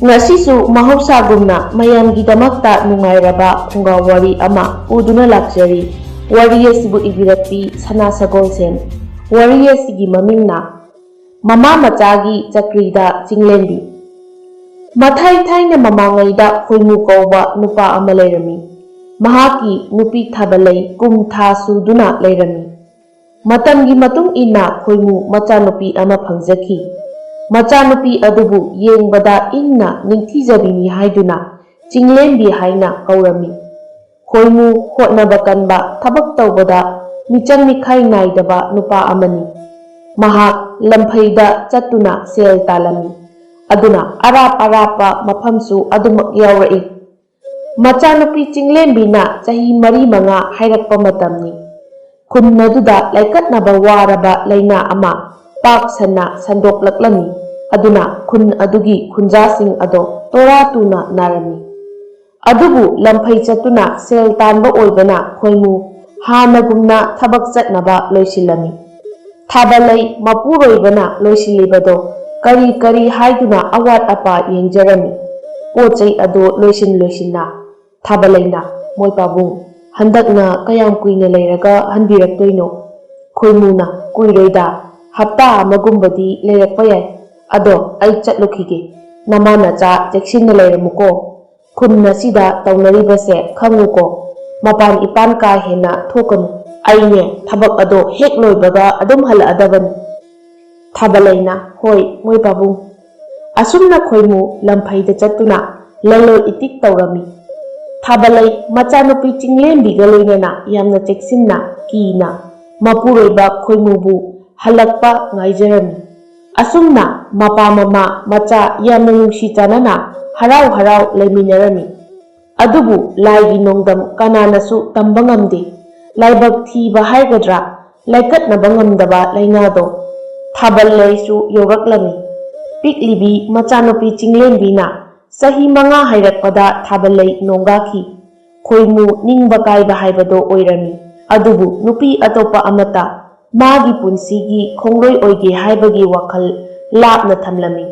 Ngasisu mahausagumna mayamgidamakta nungairaba khungaw wari ama uduna lakjari. Wari asibu ibirappi Sana Sagolsen. Wari asigi mamingna Mama Machagi Chakrida Chinglendi. Mathai thaina mamangaida khoimu kawba nupa ama leirami. Mahaki nupi thabalai kum tha suduna leirami. Matamgi matung ina khoimu machanupi ama phangjaki. Machanupi adubu yengbada ingna ningthijabini haiduna Chinglembi haina kaurami. Khoimu hotnaba kanba thabak tawbada michang mikhai naidaba nupa amani. Mahak lamphayda chatuna sel talami. Aduna arapa mafamsu adumak yawrai. Machanupi Chinglembi na chahi mari manga hairakpa matamni. Khunnaduda laikatnaba waraba laina ama pak sana sandoklaklami. Aduna khun adugi khunjasing ado tora tuna narami. Adubu lamphai chatuna sel tanba oibana khoimu hanagumna thabak chatnaba loisilami. Thabalai mapuroibana loisilibado kari haiduna awat apa yengjarami. Pochai ado loisinna thabalaina moi pabung handakna kayam kuina leiraga hanbiraktoino. Khoimuna kuiroida hapta amagumbadi leirakpa yai. Ado ai chatlukige namana cha jeksinna leiramuko. Khunna sida taunaribase khanguko. Mapan ipan ka hena thokanu. Aine thabak ado hek loibaga adum halaadabani. Thabalaina hoi moi pabung. Asumna khoimu lamphayda chatuna lalol itik taurami. Thabalai machanupi Chinglembiga loinana yamna jeksinna kina mapuroiba khoimubu halakpa ngaijarami. Asumna mapa mama macha yamna nungsi chanana harau leiminarami. Adubu laigi nongdam kananasu tamba ngamde. Laibak thiba haigadra laikatnaba ngamdaba lainado thabalaisu yoraklami. Piklibi machanupi Chinglembina sahi manga hairakpada thabalai nongaki. Khoimu ningba kaiba haibado oirami. Adubu nupi atopa amata magi punsigi khongloi oige haibagi wakhal lapna thamlami.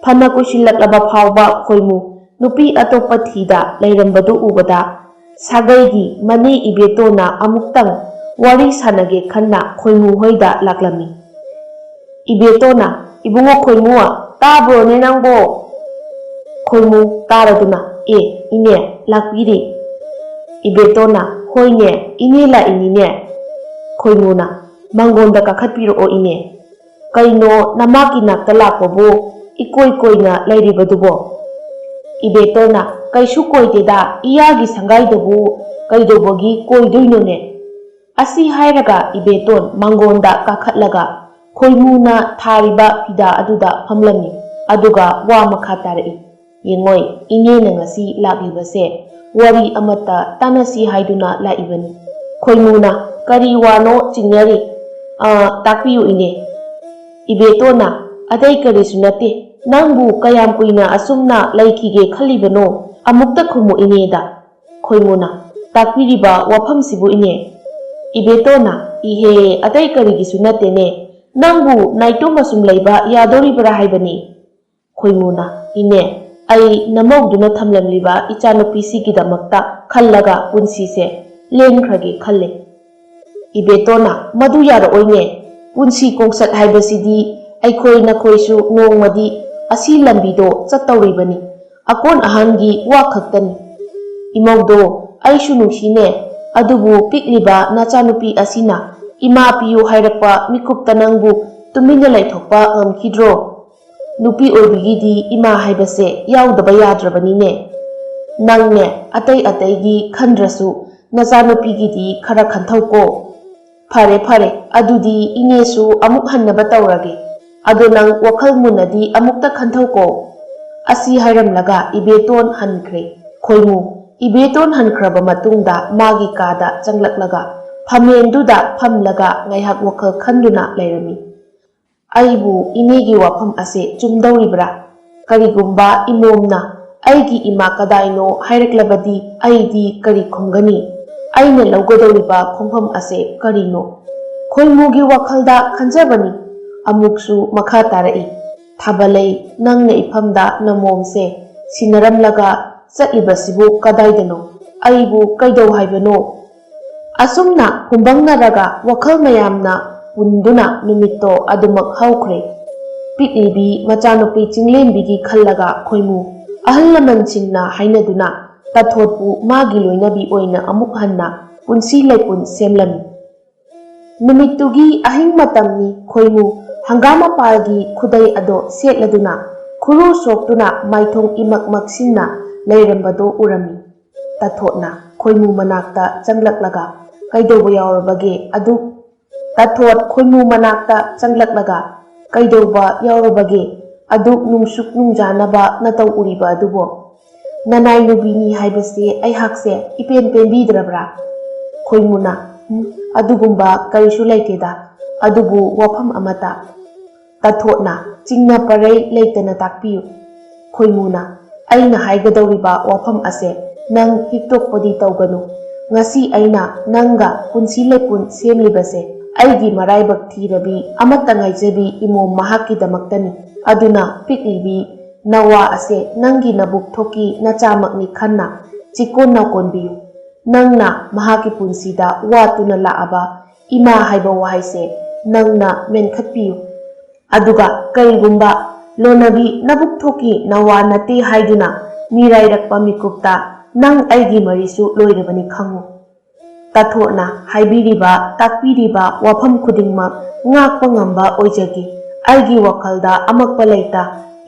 Phana kusilaklaba phawba khoimu nupi atopa thida leirambadu ubada sagaigi mane ibetona amuktang wari sanage khanna khoimu hoida laklami. Ibetona ibungo khoimua tabro ne nangbo. Khoimu taraduna ine lakpiri. Ibetona hoine ine la inine. Khoimuna mangonda kakhatpiro o ine. Kaino namaki nakta lakpabo ikoi-koina leiribadubo. Ibetona kaisu koideda iyagi sangaidabu kaidobogi koidoinone. Asi hairaga ibeton mangonda kakhatlaga khoimuna thariba pida aduda phamlami. Aduga wa makha tarai. Yengoi inena ngasi laklibase wari amata tanasi haiduna laibani. Khoimuna kari wano chingyari takpiyu ine. Ibetona adai karisu nate. Nangbu kayam kuina asumna laikige khalibano amukta khumu ineda. Khoimuna takpiriba wafamsibu ine. Ibetona ihe adai karigisu natene. Nangbu naito masum laiba yadoribara haibani. Khoimuna ine ai namawduna thamlamliba ichanupi sigidamakta khallaga punsise lengrage khalle. Ibetona madu yara oine punsi kongsat haibasidi aikhoi nakhoisu nongmadi asi lambido chattauribani. Akon ahangi wa khaktani. Imawdo aishu nungsine adubu pikliba nachanupi asina ima piyu hairakpa mikupta nangbu tumina laithokpa ngamkidro. Nupi oibigidi ima haibase yaudaba yadrabanine. Nangne atai khandrasu nachanupigidi khara khanthauko. Fare adudi inesu amuk hannaba taurage. Ado nang wakhal munadi amukta khanthauko. Asi hairamlaga ibeton hankre. Khoimu ibeton hankraba matungda magi kada changlaklaga phamenduda phamlaga ngaihak wakhal khanduna leirami. Aibu inegi wafam ase chumdauribra. Karigumba imomna aigi ima kadaino haireklabadi aidi kari khongani. Aina laugadoriba khongpham ase karino. Khoimugi wakhalda khanjabani. Amuksu makha tarai. ꯊꯥꯕꯂꯩ ꯅꯪꯅ ꯏꯐꯝꯗ ꯅꯃꯣꯝꯁꯦ ꯁꯤꯟꯅꯔꯝꯂꯒ ꯆꯠꯂꯤꯕꯁꯤꯕꯨ ꯀꯗꯥꯏꯗꯅꯣ ꯑꯩꯕꯨ ꯀꯩꯗꯧ ꯍꯥꯏꯕꯅꯣ ꯑꯁꯨꯝꯅ ꯍꯨꯝꯕꯪꯅꯔꯒ ꯋꯥꯈꯜ ꯃꯌꯥꯝꯅ ꯄꯨꯟꯗꯨꯅ ꯅꯨꯃꯤꯠꯇꯣ ꯑꯗꯨꯃꯛ ꯍꯧꯈ꯭ꯔꯦ ꯄꯤꯛꯂꯤꯕꯤ ꯃꯆꯥꯅꯨꯄꯤ ꯆꯤꯡꯂꯦꯝꯕꯤꯒꯤ ꯈꯜꯂꯒ ꯈꯣꯏꯃꯨ ꯑꯍꯜ ꯂꯃꯟꯁꯤꯡꯅ ꯍꯥꯏꯅꯗꯨꯅ ꯇꯥꯊꯣꯠꯄꯨ ꯃꯥꯒꯤ ꯂꯣꯏꯅꯕꯤ ꯑꯣꯏꯅ ꯑꯃꯨꯛ ꯍꯟꯅ ꯄꯨꯟꯁꯤ ꯂꯩꯄꯨꯟ ꯁꯦꯝꯂꯝꯃꯤ ꯅꯨꯃꯤꯠꯇꯨꯒꯤ ꯑꯍꯤꯡ ꯃꯇꯝꯅꯤ ꯈꯣꯏꯃꯨ ꯍꯪꯒꯥꯝ ꯃꯄꯥꯜꯒꯤ ꯈꯨꯗꯩ ꯑꯗꯣ ꯁꯦꯠꯂꯗꯨꯅ ꯈꯨꯔꯨ ꯁꯣꯛꯇꯨꯅ ꯃꯥꯏꯊꯣꯡ ꯏꯃꯛ ꯃꯛꯁꯤꯟꯅ ꯂꯩꯔꯝꯕꯗꯣ ꯎꯔꯝꯃꯤ ꯇꯥꯊꯣꯠꯅ ꯈꯣꯏꯃꯨ ꯃꯅꯥꯛꯇ ꯆꯪꯂꯛꯂꯒ ꯀꯩꯗꯧꯕ ꯌꯥꯎꯔꯕꯒꯦ ꯑꯗꯨ ꯇꯥꯊꯣꯠ ꯈꯣꯏꯃꯨ ꯃꯅꯥꯛꯇ ꯆꯪꯂꯛꯂꯒ ꯀꯩꯗꯧꯕ ꯌꯥꯎꯔꯕꯒꯦ ꯑꯗꯨꯛ ꯅꯨꯡꯁꯨꯛ ꯅꯨꯡꯖꯥꯅꯕ ꯅꯇꯧ ꯎꯔꯤꯕ ꯑꯗꯨꯕꯣ ꯅꯅꯥꯏ ꯅꯨꯕꯤꯅꯤ ꯍꯥꯏꯕꯁꯦ ꯑꯩꯍꯥꯛꯁꯦ ꯏꯄꯦꯟ ꯄꯦꯟꯕꯤꯗ꯭ꯔꯕ꯭ꯔꯥ ꯈꯣꯏꯃꯨꯅ ꯑꯗꯨꯒꯨꯝꯕ ꯀꯔꯤꯁꯨ ꯂꯩꯇꯦꯗ ꯑꯗꯨꯕꯨ ꯋꯥꯐꯝ ꯑꯃꯇ ꯇꯥꯊꯣꯠꯅ ꯆꯤꯡꯅ ꯄꯔꯩ ꯂꯩꯇꯅ ꯇꯥꯛꯄꯤꯌꯨ ꯈꯣꯏꯃꯨꯅ ꯑꯩꯅ ꯍꯥꯏꯒꯗꯧꯔꯤꯕ ꯋꯥꯐꯝ ꯑꯁꯦ ꯅꯪ ꯍꯤꯛꯇꯣꯛꯄꯗꯤ ꯇꯧꯒꯅꯨ ꯉꯁꯤ ꯑꯩꯅ ꯅꯪꯒ ꯄꯨꯟꯁꯤ ꯂꯩꯄꯨꯟ ꯁꯦꯝꯂꯤꯕꯁꯦ ꯑꯩꯒꯤ ꯃꯔꯥꯏꯕꯛ ꯊꯤꯔꯕꯤ ꯑꯃꯠꯇ ꯉꯥꯏꯖꯕꯤ ꯏꯃꯣꯝ ꯃꯍꯥꯛꯀꯤꯗꯃꯛꯇꯅꯤ ꯑꯗꯨꯅ ꯄꯤꯛꯂꯤꯕꯤ ꯅꯋꯥ ꯑꯁꯦ ꯅꯪꯒꯤ ꯅꯕꯨꯛ ꯊꯣꯛꯀꯤ ꯅꯆꯥꯃꯛꯅꯤ ꯈꯟꯅ ꯆꯤꯀꯣꯟ ꯅꯥꯎꯀꯣꯟꯕꯤꯌꯨ ꯅꯪꯅ ꯃꯍꯥꯛꯀꯤ ꯄꯨꯟꯁꯤꯗ ꯋꯥꯠꯇꯨꯅ ꯂꯥꯛꯑꯕ ꯏꯃꯥ ꯍꯥꯏꯕ ꯋꯥꯍꯩꯁꯦ ꯅꯪꯅ ꯃꯦꯟꯈꯠꯄꯤꯌꯨ ꯑꯗꯨꯒ ꯀꯔꯤꯒꯨꯝꯕ ꯂꯣꯅꯕꯤ ꯅꯕꯨꯛ ꯊꯣꯛꯀꯤ ꯅꯋꯥ ꯅꯠꯇꯦ ꯍꯥꯏꯗꯨꯅ ꯃꯤꯔꯥꯏꯔꯛꯄ ꯃꯤꯀꯨꯞꯇ ꯅꯪ ꯑꯩꯒꯤ ꯃꯔꯤꯁꯨ ꯂꯣꯏꯔꯕꯅꯤ ꯈꯪꯉꯨ ꯇꯥꯊꯣꯠꯅ ꯍꯥꯏꯕꯤꯔꯤꯕ ꯇꯥꯛꯄꯤꯔꯤꯕ ꯋꯥꯐꯝ ꯈꯨꯗꯤꯡꯃꯛ ꯉꯥꯛꯄ ꯉꯝꯕ ꯑꯣꯏꯖꯒꯤ ꯑꯩꯒꯤ ꯋꯥꯈꯜꯗ ꯑꯃꯛꯄ ꯂꯩꯇ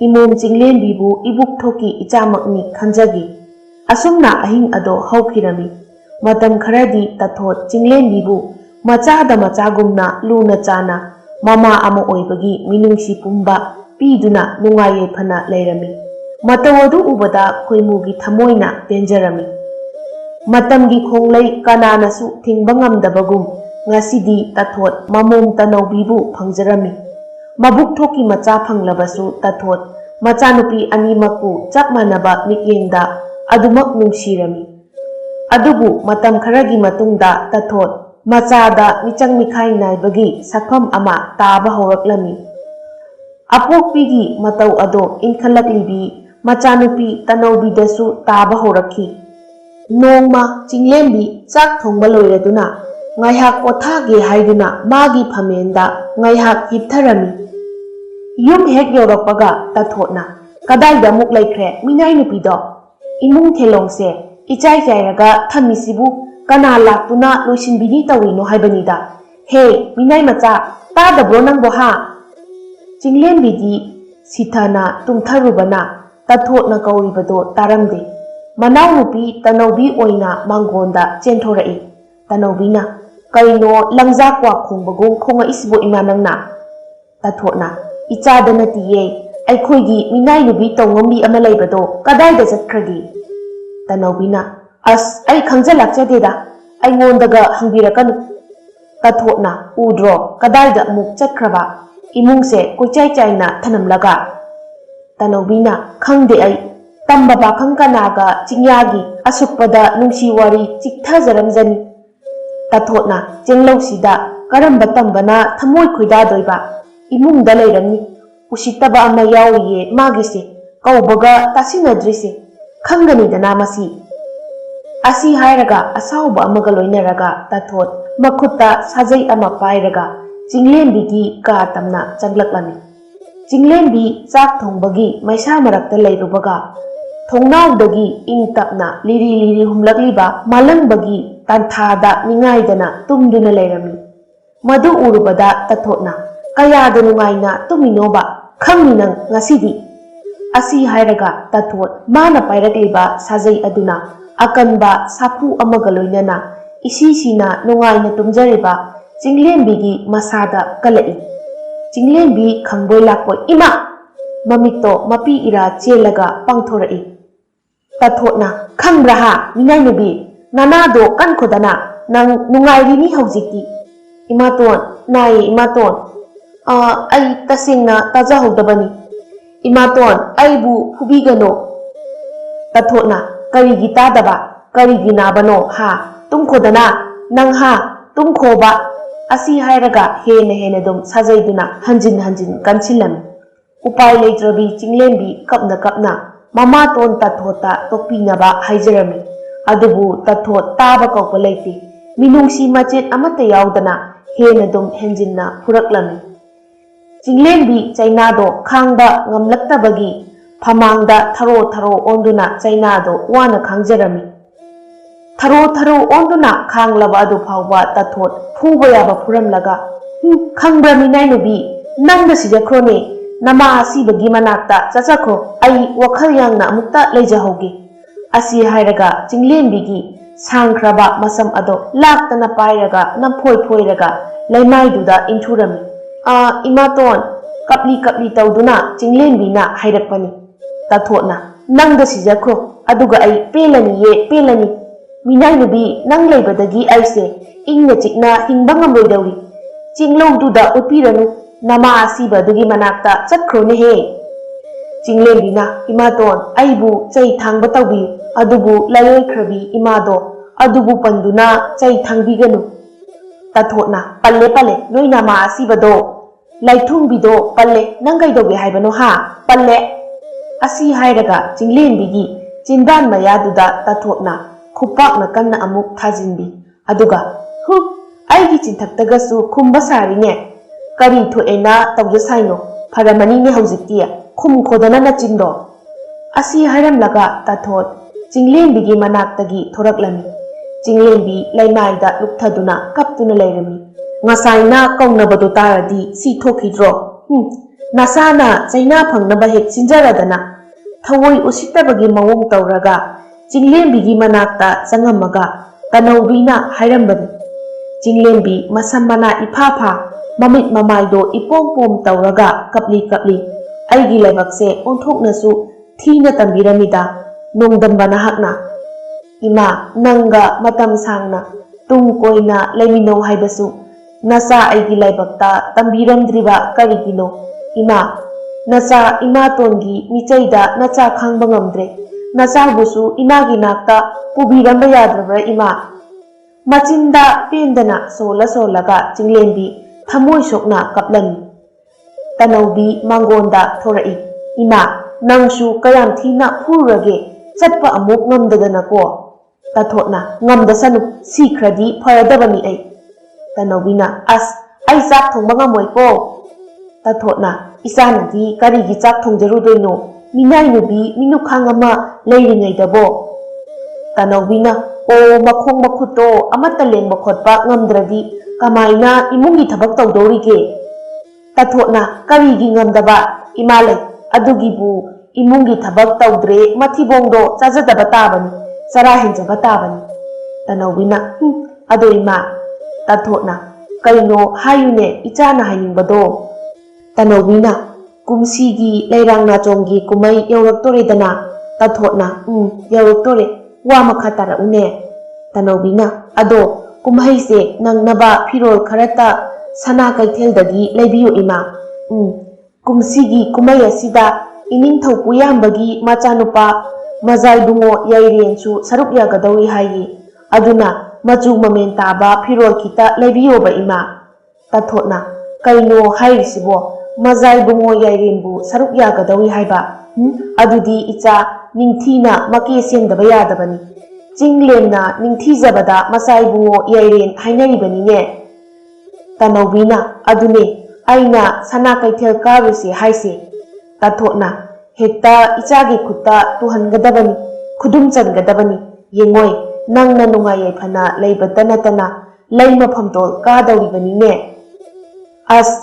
ꯏꯃꯣꯝ ꯆꯤꯡꯂꯦꯝꯕꯤꯕꯨ ꯏꯕꯨꯛ ꯊꯣꯛꯀꯤ ꯏꯆꯥꯃꯛꯅꯤ ꯈꯟꯖꯒꯤ ꯑꯁꯨꯝꯅ ꯑꯍꯤꯡ ꯑꯗꯣ ꯍꯧꯈꯤꯔꯝꯃꯤ ꯃꯇꯝ ꯈꯔꯗꯤ ꯇꯥꯊꯣꯠ ꯆꯤꯡꯂꯦꯝꯕꯤꯕꯨ ꯃꯆꯥꯗ ꯃꯆꯥꯒꯨꯝꯅ ꯂꯨꯅ ꯆꯥꯅ ꯃꯃꯥ ꯑꯃ ꯑꯣꯏꯕꯒꯤ ꯃꯤꯅꯨꯡꯁꯤ ꯄꯨꯝꯕ ꯄꯤꯗꯨꯅ ꯅꯨꯡꯉꯥꯏ ꯌꯥꯏꯐꯅ ꯂꯩꯔꯝꯃꯤ ꯃꯇꯧ ꯑꯗꯨ ꯎꯕꯗ ꯈꯣꯏꯃꯨꯒꯤ ꯊꯃꯣꯏꯅ ꯄꯦꯟꯖꯔꯝꯃꯤ ꯃꯇꯝꯒꯤ ꯈꯣꯡꯂꯩ ꯀꯅꯥꯅꯁꯨ ꯊꯤꯡꯕ ꯉꯝꯗꯕꯒꯨꯝ ꯉꯁꯤꯗꯤ ꯇꯥꯊꯣꯠ ꯃꯃꯣꯝ ꯇꯅꯧꯕꯤꯕꯨ ꯐꯪꯖꯔꯝꯃꯤ ꯃꯕꯨꯛ ꯊꯣꯛꯀꯤ ꯃꯆꯥ ꯐꯪꯂꯕꯁꯨ ꯇꯥꯊꯣꯠ ꯃꯆꯥꯅꯨꯄꯤ ꯑꯅꯤꯃꯛꯄꯨ ꯆꯞ ꯃꯥꯟꯅꯕ ꯃꯤꯠꯌꯦꯡꯗ ꯑꯗꯨꯃꯛ ꯅꯨꯡꯁꯤꯔꯝꯃꯤ ꯑꯗꯨꯕꯨ ꯃꯇꯝ ꯈꯔꯒꯤ ꯃꯇꯨꯡꯗ ꯇꯥꯊꯣꯠ ꯃꯆꯥꯗ ꯃꯤꯆꯪ ꯃꯤꯈꯥꯏ ꯅꯥꯏꯕꯒꯤ ꯁꯛꯐꯝ ꯑꯃ ꯇꯥꯕ ꯍꯧꯔꯛꯂꯝꯃꯤ ꯑꯄꯣꯛꯄꯤꯒꯤ ꯃꯇꯧ ꯑꯗꯣ ꯏꯟꯈꯠꯂꯛꯂꯤꯕꯤ ꯃꯆꯥꯅꯨꯄꯤ ꯇꯅꯧꯕꯤꯗꯁꯨ ꯇꯥꯕ ꯍꯧꯔꯛꯈꯤ ꯅꯣꯡꯃ ꯆꯤꯡꯂꯦꯝꯕꯤ ꯆꯥꯛ ꯊꯣꯡꯕ ꯂꯣꯏꯔꯗꯨꯅ ꯉꯥꯏꯍꯥꯛ ꯄꯣꯊꯥꯒꯦ ꯍꯥꯏꯗꯨꯅ ꯃꯥꯒꯤ ꯐꯝꯃꯦꯟꯗ ꯉꯥꯏꯍꯥꯛ ꯍꯤꯞꯊꯔꯝꯃꯤ ꯌꯨꯝ ꯍꯦꯛ ꯌꯧꯔꯛꯄꯒ ꯇꯥꯊꯣꯠꯅ ꯀꯗꯥꯏꯗ ꯑꯃꯨꯛ ꯂꯩꯈ꯭ꯔꯦ ꯃꯤꯅꯥꯏ ꯅꯨꯄꯤꯗꯣ ꯏꯃꯨꯡ ꯊꯦꯂꯣꯡꯁꯦ ꯏꯆꯥꯏ ꯆꯥꯏꯔꯒ ꯊꯝꯃꯤꯁꯤꯕꯨ ꯀꯅꯥ ꯂꯥꯛꯇꯨꯅ ꯂꯣꯏꯁꯤꯟꯕꯤꯅꯤ ꯇꯧꯔꯤꯅꯣ ꯍꯥꯏꯕꯅꯤꯗ ꯍꯦ ꯃꯤꯅꯥꯏ ꯃꯆꯥ ꯇꯥꯗꯕ꯭ꯔꯣ ꯅꯪꯕꯣ ꯍꯥ ꯆꯤꯡꯂꯦꯝꯕꯤꯗꯤ ꯁꯤꯊꯅ ꯇꯨꯝꯊꯔꯨꯕꯅ ꯇꯥꯊꯣꯠꯅ ꯀꯧꯔꯤꯕꯗꯣ ꯇꯥꯔꯝꯗꯦ ꯃꯅꯥꯎꯅꯨꯄꯤ ꯇꯅꯧꯕꯤ ꯑꯣꯏꯅ ꯃꯥꯡꯒꯣꯟꯗ ꯆꯦꯟꯊꯣꯔꯛꯏ ꯇꯅꯧꯕꯤꯅ ꯀꯩꯅꯣ ꯂꯪꯖꯥꯛ ꯀ꯭ꯋꯥꯛ ꯈꯣꯡꯕꯒꯨꯝ ꯈꯣꯡꯉꯛꯏꯁꯤꯕꯨ ꯏꯃꯥ ꯅꯪꯅ ꯇꯥꯊꯣꯠꯅ ꯏꯆꯥꯗ ꯅꯠꯇꯤꯌꯦ ꯑꯩꯈꯣꯏꯒꯤ ꯃꯤꯅꯥꯏ ꯅꯨꯄꯤ ꯇꯧꯉꯝꯕꯤ ꯑꯃ ꯂꯩꯕꯗꯣ ꯀꯗꯥꯏꯗ ꯆꯠꯈ꯭ꯔꯒꯦ ꯇꯅꯧꯕꯤꯅ ꯑꯁ ꯑꯩ ꯈꯪꯖꯜꯂꯛꯆꯗꯦꯗ ꯑꯩꯉꯣꯟꯗꯒ ꯍꯪꯕꯤꯔꯛꯀꯅꯨ ꯇꯥꯊꯣꯠꯅ ꯎꯗ꯭ꯔꯣ ꯀꯗꯥꯏꯗ ꯑꯃꯨꯛ ꯆꯠꯈ꯭ꯔꯕ ꯏꯃꯨꯡꯁꯦ ꯀꯣꯏꯆꯥꯏ ꯆꯥꯏꯅ ꯊꯅꯝꯂꯒ ꯇꯅꯧꯕꯤꯅ ꯈꯪꯗꯦ ꯑꯩ ꯇꯝꯕ ꯄꯥꯈꯪ ꯀꯅꯥꯒ ꯆꯤꯡꯌꯥꯒꯤ ꯑꯁꯨꯛꯄꯗ ꯅꯨꯡꯁꯤ ꯋꯥꯔꯤ ꯆꯤꯛꯊꯖꯔꯝꯖꯅꯤ ꯇꯥꯊꯣꯠꯅ ꯆꯦꯡꯂꯧꯁꯤꯗ ꯀꯔꯝꯕ ꯇꯝꯕꯅ ꯊꯃꯣꯏ ꯈꯣꯏꯗꯥꯗꯣꯏꯕ ꯏꯃꯨꯡꯗ ꯂꯩꯔꯝꯅꯤ ꯎꯁꯤꯠꯇꯕ ꯑꯃ ꯌꯥꯎꯔꯤꯌꯦ ꯃꯥꯒꯤꯁꯦ ꯀꯧꯕꯒ ꯇꯥꯁꯤꯟꯅꯗ꯭ꯔꯤꯁꯦ ꯈꯪꯒꯅꯤꯗꯅ ꯃꯁꯤ ꯑꯁꯤ ꯍꯥꯏꯔꯒ ꯑꯁꯥꯎꯕ ꯑꯃꯒ ꯂꯣꯏꯅꯔꯒ ꯇꯥꯊꯣꯠ ꯃꯈꯨꯠꯇ ꯁꯥꯖꯩ ꯑꯃ ꯄꯥꯏꯔꯒ ꯆꯤꯡꯂꯦꯝꯕꯤꯒꯤ ꯀꯥ ꯇꯝꯅ ꯆꯪꯂꯛꯂꯝꯃꯤ ꯆꯤꯡꯂꯦꯝꯕꯤ ꯆꯥꯛ ꯊꯣꯡꯕꯒꯤ ꯃꯩꯁꯥ ꯃꯔꯛꯇ ꯂꯩꯔꯨꯕꯒ ꯊꯣꯡꯅꯥꯎꯗꯒꯤ ꯏꯪ ꯇꯞꯅ ꯂꯤꯔꯤ ꯂꯤꯔꯤ ꯍꯨꯝꯂꯛꯂꯤꯕ ꯃꯥꯂꯪꯕꯒꯤ ꯇꯥꯟꯊꯥꯗ ꯅꯤꯡꯉꯥꯏꯗꯅ ꯇꯨꯝꯗꯨꯅ ꯂꯩꯔꯝꯃꯤ ꯃꯗꯨ ꯎꯔꯨꯕꯗ ꯇꯥꯊꯣꯠꯅ ꯀꯌꯥꯗ ꯅꯨꯡꯉꯥꯏꯅ ꯇꯨꯝꯃꯤꯅꯣꯕ ꯈꯪꯅꯤ ꯅꯪ ꯉꯁꯤꯗꯤ ꯑꯁꯤ ꯍꯥꯏꯔꯒ ꯇꯥꯊꯣꯠ ꯃꯥꯅ ꯄꯥꯏꯔꯛꯂꯤꯕ ꯁꯥꯖꯩ ꯑꯗꯨꯅ ꯑꯀꯟꯕ ꯁꯥꯐꯨ ꯑꯃꯒ ꯂꯣꯏꯅꯅ ꯏꯁꯤꯁꯤꯅ ꯅꯨꯡꯉꯥꯏꯅ ꯇꯨꯝꯖꯔꯤꯕ ꯆꯤꯡꯂꯦꯝꯕꯤꯒꯤ ꯃꯁꯥꯗ ꯀꯜꯂꯛꯏ ꯆꯤꯡꯂꯦꯝꯕꯤ ꯈꯪꯕꯣꯏ ꯂꯥꯛꯄꯣꯏ ꯏꯃꯥ ꯃꯃꯤꯠꯇꯣ ꯃꯄꯤ ꯏꯔꯥ ꯆꯦꯜꯂꯒ ꯄꯥꯡꯊꯣꯔꯛꯏ ꯇꯥꯊꯣꯠꯅ ꯈꯪꯕ꯭ꯔꯥ ꯍꯥ ꯃꯤꯅꯥꯏ ꯅꯨꯕꯤ ꯅꯅꯥꯗꯣ ꯀꯟꯈꯣꯗꯅ ꯅꯪ ꯅꯨꯡꯉꯥꯏꯔꯤꯅꯤ ꯍꯧꯖꯤꯛꯇꯤ ꯏꯃꯥꯇꯣꯟ ꯅꯥꯏꯌꯦ ꯏꯃꯥꯇꯣꯟ ꯑꯩ ꯇꯁꯦꯡꯅ ꯇꯥꯖꯍꯧꯗꯕꯅꯤ ꯏꯃꯥꯇꯣꯟ ꯑꯩꯕꯨ ꯐꯨꯕꯤꯒꯅꯣ ꯇꯥꯊꯣꯠꯅ ꯀꯔꯤꯒꯤ ꯇꯥꯗꯕ ꯀꯔꯤꯒꯤ ꯅꯥꯕꯅꯣ ꯍꯥ ꯇꯨꯝꯈꯣꯗꯅ ꯅꯪ ꯍꯥ ꯇꯨꯝꯈꯣꯕ ꯑꯁꯤ ꯍꯥꯏꯔꯒ ꯍꯦꯟꯅ ꯑꯗꯨꯝ ꯁꯥꯖꯩꯗꯨꯅ ꯍꯟꯖꯤꯟ ꯍꯟꯖꯤꯟ ꯀꯟꯁꯤꯜꯂꯝꯃꯤ Upai leitrabi Chinglembi kapna kapna mamaton Tathota tokpinaba haijarami. Adubu Tathot taba kaupa leiti. Minungsi machet amata yaudana hena dum henjinna puraklami. Chinglembi Chainado khangba ngamlaktabagi phamangda tharo onduna Chainado wana khangjarami. Tharo onduna khanglaba adu phawba Tathot phuba yaba phuramlaga khangbra minai nubi nangda sijakrone nama asibagi manakta chachakho ai wakhal yangna amukta leijahoge asi hairaga Chinglenbigi sangkraba masam ado laktana pairaga namphoi phoiraga leimaiduda inthurami imaton kapli tawduna Chinglenbina hairakpani. Tathotna nangda sijakho aduga ai pelani minai nubi nang leibadagi aise ingna chikna hingba ngamloidauri Chinglongduda upiranu nama asibadugi manakta chakrone he. Chinglenbina imaton aibu chai thangba tawbi adubu layoi imado adubu panduna chai thangbiganu. Tathotna palle noi nama asibado laithungbido palle nangaidoge haibano ha palle asi hairaga Chinglenbigi chindan mayaduda Tathotna khupakna kanna amuk thajinbi aduga aigi chintaktagasu khumba sarine kari thoena tawjasaino pharamanine haujiktiya khum khodana na chindo asi hairamlaga Tathot Chinglenbigi manaktagi thoraklami. Chinglenbi laimaida lukthaduna kaptuna leirami. Ngasaina kaunabado taradi si thokidro nasana Chaina phangnaba hek sinjaradana thawoi usittabagi mawong tawraga Chinglenbigi manakta changamaga Tanobina hairambani. Chinglenbi masam mana ipha mamit mamaido ipom tawraga kapli aigi laibakse onthoknasu thina tambiramida nongdambana hakna ima nanga matam sangna tung koina leimino haibasu nasa aigi laibakta tambiramdriba karigino ima nasa imatongi michaida nacha khangba ngamdre nasa busu imagi nakta pubiramba yadrabra ima machinda pendana solaga Chinglenbi thamoi sokna kaplani. Tanobi mangonda thorai ima nangsu kayam thina phurage chatpa amuk ngamdadana ko. Tathotna ngamdasanu sikhradi pharadabani ai. Tanobina ai chak thongba ngamoi ko. Tathotna isanadi karigi chak thongjarudoino minai nubi minukhangama leiringaidabo. Tanobina o makhong makhuto amata lengba khotpa ngamdradi kamaina imungi thabak tawdorige. Tathotna karigi ngamdaba imale adugibu imungi thabak tawdre mathibongdo chajadaba tabani sara hinjaba tabani. Tanobina ado ima. Tathotna kaino hayune ichana haingbado. Tanobina kumsigi leirang nachonggi kumai yauraktoredana. Tathotna yauraktore wa makhatara une. Tanobina ado kumhaise nangnaba phirol kharata sana kaitheldagi leibiyo ima. Kumsigi kumai asida iningthau puyambagi machanupa majaibungo yairensu saruk yagadawi hayi aduna machu mamen taba phirol kita leibiyoba ima. Tathotna kaino hairisibo majaibungo yairenbu saruk yagadawi haiba adudi icha ningthina make sengdaba yadabani. Chinglemna ningthijabada masaibungo yairen hainaribanine. Tanobina adune aina sana kaithel karusi haise. Tathotna hekta ichagi khutta tuhangadabani khudum changadabani yengoi nangna nungai yaifana leibata natana leima phamtol kadawribanine.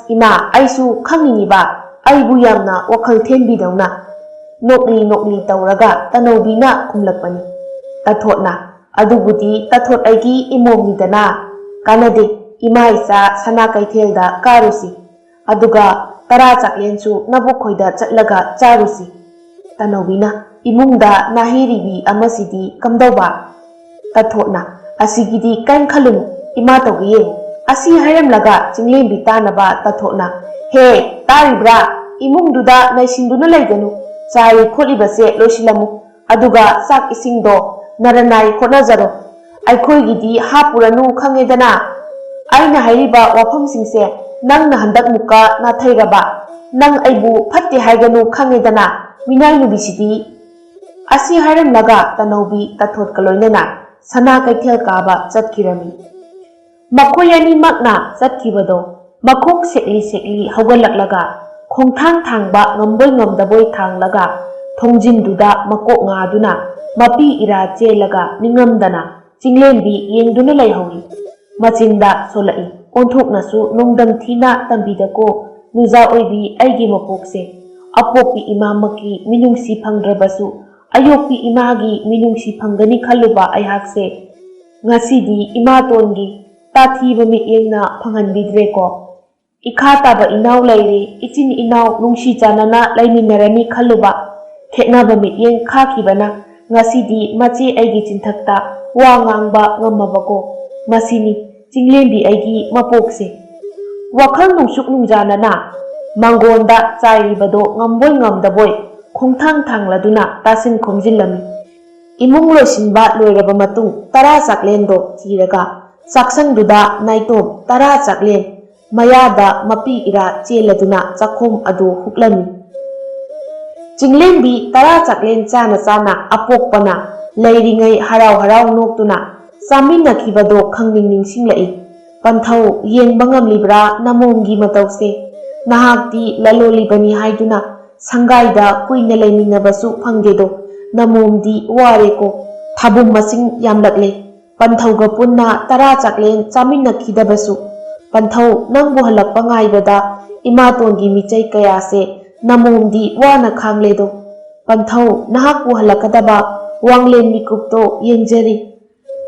Ima aisu khangningiba aibu yamna wakhal thenbidawna nokli tawraga Tanobina khumlakpani. Tathotna adubudi Tathot aigi imomnidana kanade ima isa sana kaithelda karusi aduga tara chaklensu nabukhoida chatlaga charusi. Tanobina imungda nahiribi amasidi kamdawba. Tathotna asigidi kain khalunu ima tawgiye asi hairamlaga Chinglenbi tanaba Tathotna he taribra imungduda naisinduna leiganu chai kholibase loisilamu aduga sak isingdo naranai khonajaro aikhoigidi hapuranu khangedana aina hairiba wafamsingse nangna handak muka na thairaba nang aibu fatte haiganu khangedana minai nubisidi asi hairamlaga tanaubi tathot kaloinana sana kaithel kaba chatkirami makhoi ani makna chatkibado makhok sekli haugallaklaga khongthang thangba ngamboi ngamdaboi thanglaga thongjinduda makok ngaduna mapi ira chelaga ningamdana chinglenbi yengduna laihori machinda solai onthoknasu nongdam thina tambidako nuja oibi aigi mapokse apokpi imamaki minungsi phangdrabasu ayokpi imagi minungsi phangani khaluba aihakse ngasidi imatongi tathiba miyengna phanganbidreko ikha taba inaw laire ichin inaw nungsi chanana laiminarani khaluba khetnaba miyeng khakibana ngasidi mache aigi chinthakta wa ngangba ngamabako masini chinglenbi aigi mapokse wakhal nungsuk nungjanana mangonda chairibado ngamboi ngamdaboi khongthang thangladuna tasin khomjilami imung loisinba loiraba matung tara chaklendo chiraga chaksangduda naitom tara chaklen mayada mapi ira cheladuna chakhom adu huklami chinglenbi tara chaklen chana apokpana leiringai harau noktuna chaminnakhibado khangning singlai panthau yengba ngamlibra namomgi matause nahakti lalolibani haiduna sangaida kuina leiminabasu phangdedo namomdi wareko thabum masing yamlakle panthauga punna tara chaklen chaminakhidabasu panthau nangbu halakpa ngaibada imatongi michai kayase namomdi wana khangledo panthau nahakbu halakadaba wanglen mikupto yengjari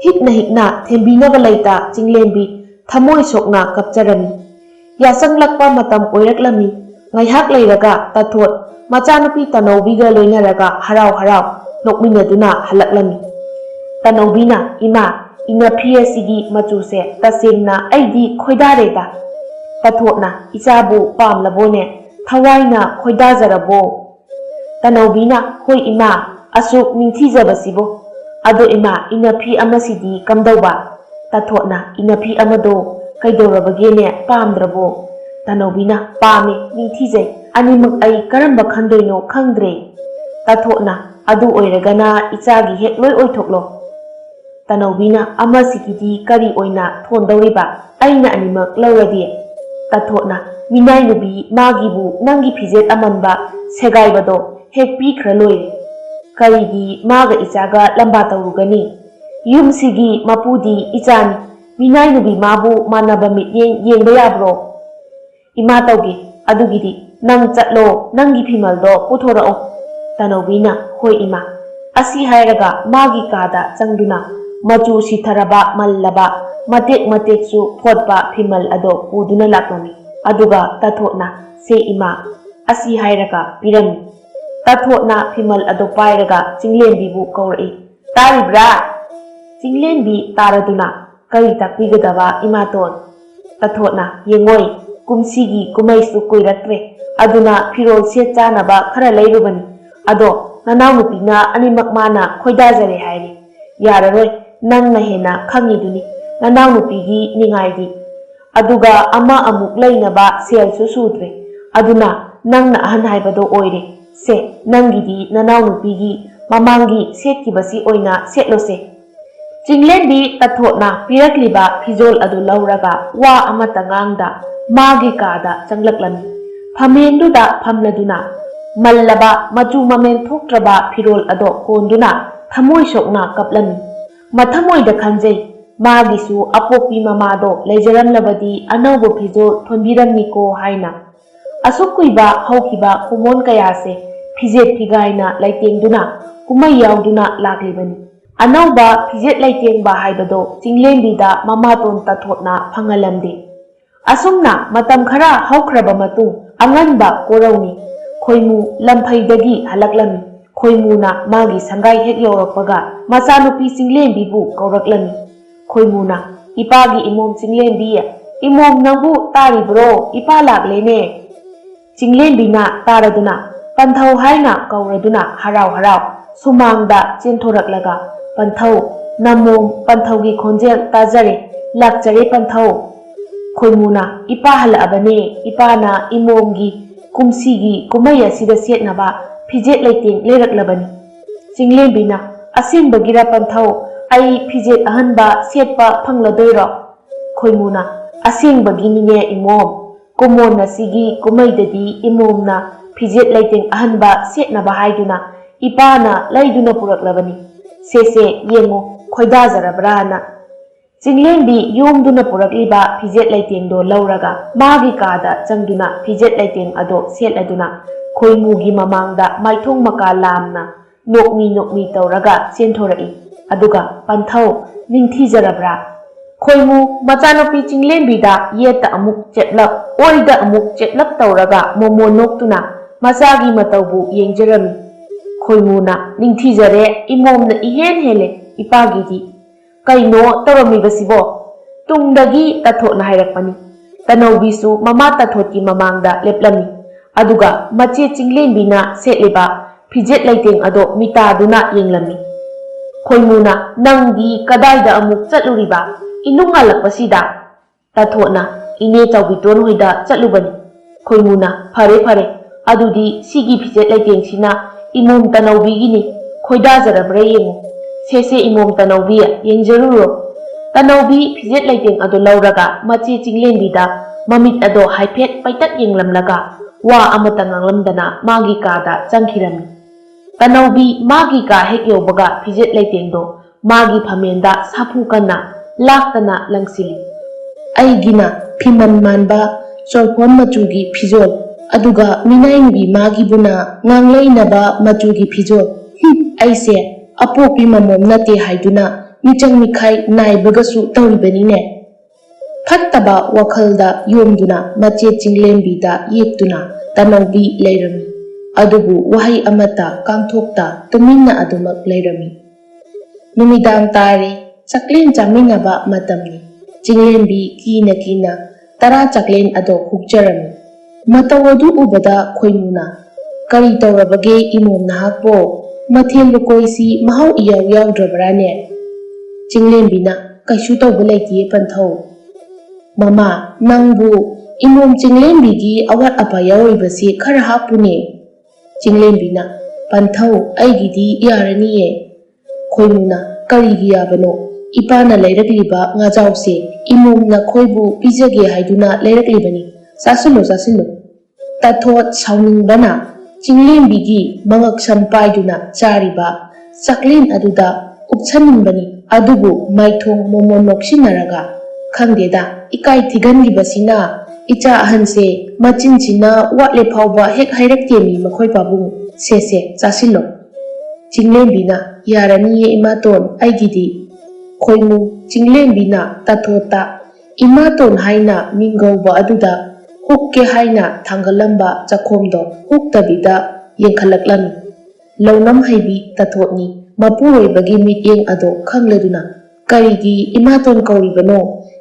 hikna thembinaba laita chinglenbi thamoi sokna kapcharami yasanglakpa matam oiraklami ngaihak leiraga tathot machanupi tanaubiga loinaraga harau nokminaduna halaklami tanaubina ima ina phiasigi machuse tasengna aidi khoidareda tathotna ichabu pamlabone thawaina khoidajarabo tanaubina hoi ima asuk ningthijabasibo ado ima ina phi amasidi kamdauba tathotna ina phi amado kaidorabagene pamdrabo tanaubina pame ningthijai animak ai karamba khandoino khangdre tathotna adu oiragana ichagi hek loi oithoklo tanaubina amasigidi kari oina thondoriba aina animak lawradi tathotna minai nubi magibu nangi phijet amanba segaibado hek pi khra loire karigi maga ichaga lamba tawrugani yumsigi mapudi ichani minai nubi mabu manaba mityeng yengba yabro ima tawge adugidi nang chatlo nangi phimaldo puthorao tanaubina hoi ima asi hairaga magi kada changduna machu sitharaba mallaba matek su photba phimal ado puduna lakami aduga tathotna se ima asi hairaga pirami tathotna phimal ado pairaga chinglenbi bu kaurai taribra chinglenbi taraduna kari takpigadaba imaton tathotna yengoi kumsigi kumaisu koirakre aduna firol se chanaba khara leirubani ado nanaw nupina animak mana khoidajare hairi yararoi nangna hena khangiduni nanaw nupigi ningaidi aduga ama amuk leinaba selsu sudre aduna nangna ahan haibado oire se nangidi nanaw nupigi mamangi setkibasi oina setlose chinglenbi tathotna pirakliba fizol adu lauraga wa amata ngangda magi kada changlaklami phamengduda phamladuna mallaba machu mamen thoktraba firol ado konduna thamoi sokna kaplami mathamoida khanjai magisu apokpi mamado leijaramlabadi anaubo fizol thonbiramniko haina asukuiba haukiba kumon kayase fijet figaina laitengduna kumai yauduna laklibani anauba fijet laitengba haibado chinglenbida mamaton tathotna phangalamde asumna matam khara haukraba matung anganba korauni khoimu lamphai halaklami khoimuna magi sangai hek yorakpaga machanupi chinglenbibu kauraklami khoimuna ipagi imom chinglenbi imom nangbu taribro ipa laklene chinglenbina taraduna panthau haina kauraduna harau sumangda chenthoraklaga panthau namom panthaugi khonjel tajare lakjare panthau khoimuna ipa halabane ipana imomgi ꯀꯨꯝꯁꯤꯒꯤ ꯀꯨꯝꯍꯩ ꯑꯁꯤꯗ ꯁꯦꯠꯅꯕ ꯐꯤꯖꯦꯠ ꯂꯩꯇꯦꯡ ꯂꯩꯔꯛꯂꯕꯅꯤ꯫ ꯆꯤꯡꯂꯦꯝꯕꯤꯅ ꯑꯁꯦꯡꯕꯒꯤꯔ ꯄꯟꯊꯧ ꯑꯩ ꯐꯤꯖꯦꯠ ꯑꯍꯟꯕ ꯁꯦꯠꯄ ꯐꯪꯂꯗꯣꯏꯔꯣ? ꯈꯣꯏꯃꯨꯅ ꯑꯁꯦꯡꯕꯒꯤꯅꯤꯅꯦ ꯏꯃꯣꯝ, ꯀꯨꯃꯣꯟ ꯑꯁꯤꯒꯤ ꯀꯨꯝꯍꯩꯗꯗꯤ ꯏꯃꯣꯝꯅ ꯐꯤꯖꯦꯠ ꯂꯩꯇꯦꯡ ꯑꯍꯟꯕ ꯁꯦꯠꯅꯕ ꯍꯥꯏꯗꯨꯅ ꯏꯄꯥꯅ ꯂꯩꯗꯨꯅ ꯄꯨꯔꯛꯂꯕꯅꯤ꯫ ꯁꯦ ꯌꯦꯡꯉꯨ ꯈꯣꯏꯗꯥꯖꯔꯕ꯭ꯔꯥꯅ꯫ ꯆꯤꯡꯂꯦꯝꯕꯤ ꯌꯣꯝꯗꯨꯅ ꯄꯨꯔꯛꯂꯤꯕ ꯐꯤꯖꯦꯠ ꯂꯩꯇꯦꯡꯗꯣ ꯂꯧꯔꯒ ꯃꯥꯒꯤ ꯀꯥꯗ ꯆꯪꯗꯨꯅ ꯐꯤꯖꯦꯠ ꯂꯩꯇꯦꯡ ꯑꯗꯣ ꯁꯦꯠꯂꯗꯨꯅ ꯈꯣꯏꯃꯨꯒꯤ ꯃꯃꯥꯡꯗ ꯃꯥꯏꯊꯣꯡ ꯃꯀꯥ ꯂꯥꯝꯅ ꯅꯣꯛꯃꯤ ꯇꯧꯔꯒ ꯆꯦꯟꯊꯣꯔꯛꯏ꯫ ꯑꯗꯨꯒ ꯄꯟꯊꯧ ꯅꯤꯡꯊꯤꯖꯔꯕ꯭ꯔꯥ? ꯈꯣꯏꯃꯨ ꯃꯆꯥꯅꯨꯄꯤ ꯆꯤꯡꯂꯦꯝꯕꯤꯗ ꯌꯦꯠꯇ ꯑꯃꯨꯛ ꯆꯦꯠꯂꯞ ꯑꯣꯏꯗ ꯑꯃꯨꯛ ꯆꯦꯠꯂꯞ ꯇꯧꯔꯒ ꯃꯣꯃꯣꯟ ꯅꯣꯛꯇꯨꯅ ꯃꯆꯥꯒꯤ ꯃꯇꯧꯕꯨ ꯌꯦꯡꯖꯔꯝꯃꯤ꯫ ꯈꯣꯏꯃꯨꯅ ꯅꯤꯡꯊꯤꯖꯔꯦ, ꯏꯃꯣꯝꯅ ꯏꯍꯦꯟ ꯍꯦꯜꯂꯦ ꯏꯄꯥꯒꯤꯗꯤ꯫ ꯀꯩꯅꯣ ꯇꯧꯔꯝꯃꯤꯕꯁꯤꯕꯣ? ꯇꯨꯡꯗꯒꯤ ꯇꯥꯊꯣꯠꯅ ꯍꯥꯏꯔꯛꯄꯅꯤ꯫ ꯇꯅꯧꯕꯤꯁꯨ ꯃꯃꯥ ꯇꯥꯊꯣꯠꯀꯤ ꯃꯃꯥꯡꯗ ꯂꯦꯞꯂꯝꯃꯤ꯫ ꯑꯗꯨꯒ ꯃꯆꯦ ꯆꯤꯡꯂꯦꯝꯕꯤꯅ ꯁꯦꯠꯂꯤꯕ ꯐꯤꯖꯦꯠ ꯂꯩꯇꯦꯡ ꯑꯗꯣ ꯃꯤꯇꯥꯗꯨꯅ ꯌꯦꯡꯂꯝꯃꯤ꯫ ꯈꯣꯏꯃꯨꯅ ꯅꯪꯗꯤ ꯀꯗꯥꯏꯗ ꯑꯃꯨꯛ ꯆꯠꯂꯨꯔꯤꯕ ꯏꯅꯨꯡ ꯉꯥꯜꯂꯛꯄꯁꯤꯗ? ꯇꯥꯊꯣꯠꯅ ꯏꯅꯦ ꯆꯥꯎꯕꯤꯇꯣꯟ ꯍꯣꯏꯗ ꯆꯠꯂꯨꯕꯅꯤ꯫ ꯈꯣꯏꯃꯨꯅ ꯐꯔꯦ, ꯑꯗꯨꯗꯤ ꯁꯤꯒꯤ ꯐꯤꯖꯦꯠ ꯂꯩꯇꯦꯡꯁꯤꯅ ꯏꯃꯣꯝ ꯇꯅꯧꯕꯤꯒꯤꯅꯤ, ꯈꯣꯏꯗꯥꯖꯔꯕ꯭ꯔꯥ ꯌꯦꯡꯉꯨ꯫ ꯁꯦ ꯏꯃꯣꯝ ꯇꯅꯧꯕꯤ ꯌꯦꯡꯖꯔꯨꯔꯣ꯫ ꯇꯅꯧꯕꯤ ꯐꯤꯖꯦꯠ ꯂꯩꯇꯦꯡ ꯑꯗꯨ ꯂꯧꯔꯒ ꯃꯆꯦ ꯆꯤꯡꯂꯦꯝꯕꯤꯗ ꯃꯃꯤꯠ ꯑꯗꯣ ꯍꯥꯏꯐꯦꯠ ꯄꯩꯇꯠ ꯌꯦꯡꯂꯝꯂꯒ ꯋꯥ ꯑꯃꯠꯇ ꯉꯥꯡꯂꯝꯗꯅ ꯃꯥꯒꯤ ꯀꯥꯗ ꯆꯪꯈꯤꯔꯝꯃꯤ꯫ ꯇꯅꯧꯕꯤ ꯃꯥꯒꯤ ꯀꯥ ꯍꯦꯛ ꯌꯧꯕꯒ ꯐꯤꯖꯦꯠ ꯂꯩꯇꯦꯡꯗꯣ ꯃꯥꯒꯤ ꯐꯃꯦꯟꯗ ꯁꯥꯐꯨ ꯀꯟꯅ ꯂꯥꯛꯇꯅ ꯂꯪꯁꯤꯜꯂꯤ꯫ ꯑꯩꯒꯤꯅ ꯐꯤꯃꯟ ꯃꯥꯟꯕ ꯆꯣꯔꯐꯣꯟ ꯃꯆꯨꯒꯤ ꯐꯤꯖꯣꯜ, ꯑꯗꯨꯒ ꯃꯤꯅꯥꯏ ꯃꯥꯒꯤꯕꯨꯅ ꯉꯥꯡꯂꯩꯅꯕ ꯃꯆꯨꯒꯤ ꯐꯤꯖꯣꯜ꯫ ꯑꯩꯁꯦ ꯑꯄꯣꯛꯄꯤ ꯃꯃꯣꯝ ꯅꯠꯇꯦ ꯍꯥꯏꯗꯨꯅ ꯃꯤꯆꯪ ꯃꯤꯈꯥꯏ ꯅꯥꯏꯕꯒꯁꯨ ꯇꯧꯔꯤꯕꯅꯤꯅꯦ꯫ ꯐꯠꯇꯕ ꯋꯥꯈꯜꯗ ꯌꯣꯝꯗꯨꯅ ꯃꯆꯦ ꯆꯤꯡꯂꯦꯝꯕꯤꯗ ꯌꯦꯛꯇꯨꯅ ꯇꯅꯧꯕꯤ ꯂꯩꯔꯝꯃꯤ꯫ ꯑꯗꯨꯕꯨ ꯋꯥꯍꯩ ꯑꯃꯠꯇ ꯀꯥꯡꯊꯣꯛꯇ ꯇꯨꯃꯤꯟꯅ ꯑꯗꯨꯃꯛ ꯂꯩꯔꯝꯃꯤ꯫ ꯅꯨꯃꯤꯗꯥꯡ ꯇꯥꯔꯦ, ꯆꯥꯛꯂꯦꯟ ꯆꯥꯃꯤꯟꯅꯕ ꯃꯇꯝꯅꯤ꯫ ꯆꯤꯡꯂꯦꯝꯕꯤ ꯀꯤꯅ ꯇꯔꯥ ꯆꯥꯛꯂꯦꯟ ꯑꯗꯣ ꯍꯨꯛꯆꯔꯝꯃꯤ꯫ ꯃꯇꯧ ꯑꯗꯨ ꯎꯕꯗ ꯈꯣꯏꯃꯨꯅ ꯀꯔꯤ ꯇꯧꯔꯕꯒꯦ ꯏꯃꯣꯝ ꯅꯍꯥꯛꯄꯣ? ꯃꯊꯦꯜ ꯂꯨꯀꯣꯏꯁꯤ ꯃꯍꯥꯎ ꯏꯌꯥꯎ ꯌꯥꯎꯗ꯭ꯔꯕ꯭ꯔꯥꯅꯦ? ꯆꯤꯡꯂꯦꯝꯕꯤꯅ ꯀꯩꯁꯨ ꯇꯧꯕ ꯂꯩꯇꯤꯌꯦ ꯄꯟꯊꯧ꯫ ꯃꯃꯥ, ꯅꯪꯕꯨ ꯏꯃꯣꯝ ꯆꯤꯡꯂꯦꯝꯕꯤꯒꯤ ꯑꯋꯥꯠ ꯑꯄꯥ ꯌꯥꯎꯔꯤꯕꯁꯤ ꯈꯔ ꯍꯥꯞꯄꯨꯅꯦ꯫ ꯆꯤꯡꯂꯦꯝꯕꯤꯅ ꯄꯟꯊꯧ ꯑꯩꯒꯤꯗꯤ ꯌꯥꯔꯅꯤꯌꯦ꯫ ꯈꯣꯏꯃꯨꯅ ꯀꯔꯤꯒꯤ ꯌꯥꯕꯅꯣ? ꯏꯄꯥꯅ ꯂꯩꯔꯛꯂꯤꯕ ꯉꯥꯖꯥꯎꯁꯦ ꯏꯃꯣꯝꯅ ꯈꯣꯏꯕꯨ ꯄꯤꯖꯒꯦ ꯍꯥꯏꯗꯨꯅ ꯂꯩꯔꯛꯂꯤꯕꯅꯤ, ꯆꯥꯁꯤꯜꯂꯨ꯫ ꯇꯥꯊꯣꯠ ꯁꯥꯎꯅꯤꯡꯕꯅ ꯆꯤꯡꯂꯦꯝꯕꯤꯒꯤ ꯃꯉꯛꯁꯝ ꯄꯥꯏꯗꯨꯅ ꯆꯥꯔꯤꯕ ꯆꯥꯛꯂꯦꯟ ꯑꯗꯨꯗ ꯎꯞꯁꯟꯅꯤꯡꯕꯅꯤ, ꯑꯗꯨꯕꯨ ꯃꯥꯏꯊꯣꯡ ꯃꯣꯃꯣꯟ ꯅꯣꯛꯁꯤꯟꯅꯔꯒ ꯈꯪꯗꯦꯗ, ꯏꯀꯥꯏ ꯊꯤꯒꯟꯈꯤꯕꯁꯤꯅ ꯏꯆꯥ ꯑꯍꯟꯁꯦ ꯃꯆꯤꯟꯁꯤꯅ ꯋꯥꯠꯂꯦ ꯐꯥꯎꯕ ꯍꯦꯛ ꯍꯥꯏꯔꯛꯇꯦꯃꯤ ꯃꯈꯣꯏ ꯄꯥꯕꯨꯡ꯫ ꯁꯦ ꯆꯥꯁꯤꯜꯂꯣ꯫ ꯆꯤꯡꯂꯦꯝꯕꯤꯅ ꯌꯥꯔꯅꯤꯌꯦ ꯏꯃꯥꯇꯣꯟ ꯑꯩꯒꯤꯗꯤ꯫ ꯈꯣꯏꯃꯨ ꯆꯤꯡꯂꯦꯝꯕꯤꯅ ꯇꯥꯊꯣꯠꯇ ꯏꯃꯥꯇꯣꯟ ꯍꯥꯏꯅ ꯃꯤꯡꯒꯧꯕ ꯑꯗꯨꯗ ꯍꯨꯛꯀꯦ ꯍꯥꯏꯅ ꯊꯥꯡꯒꯠꯂꯝꯕ ꯆꯈꯣꯝꯗꯣ ꯍꯨꯛꯇꯕꯤꯗ ꯌꯦꯡꯈꯠꯂꯛꯂꯝꯃꯤ꯫ ꯂꯧꯅꯝ ꯍꯩꯕꯤ ꯇꯥꯊꯣꯠꯅꯤ ꯃꯄꯨꯔꯣꯏꯕꯒꯤ ꯃꯤꯠꯌꯦꯡ ꯑꯗꯣ ꯈꯪꯂꯗꯨꯅ ꯀꯔꯤꯒꯤ ꯏꯃꯥꯇꯣꯟ ꯀꯧꯔꯤꯕꯅꯣ?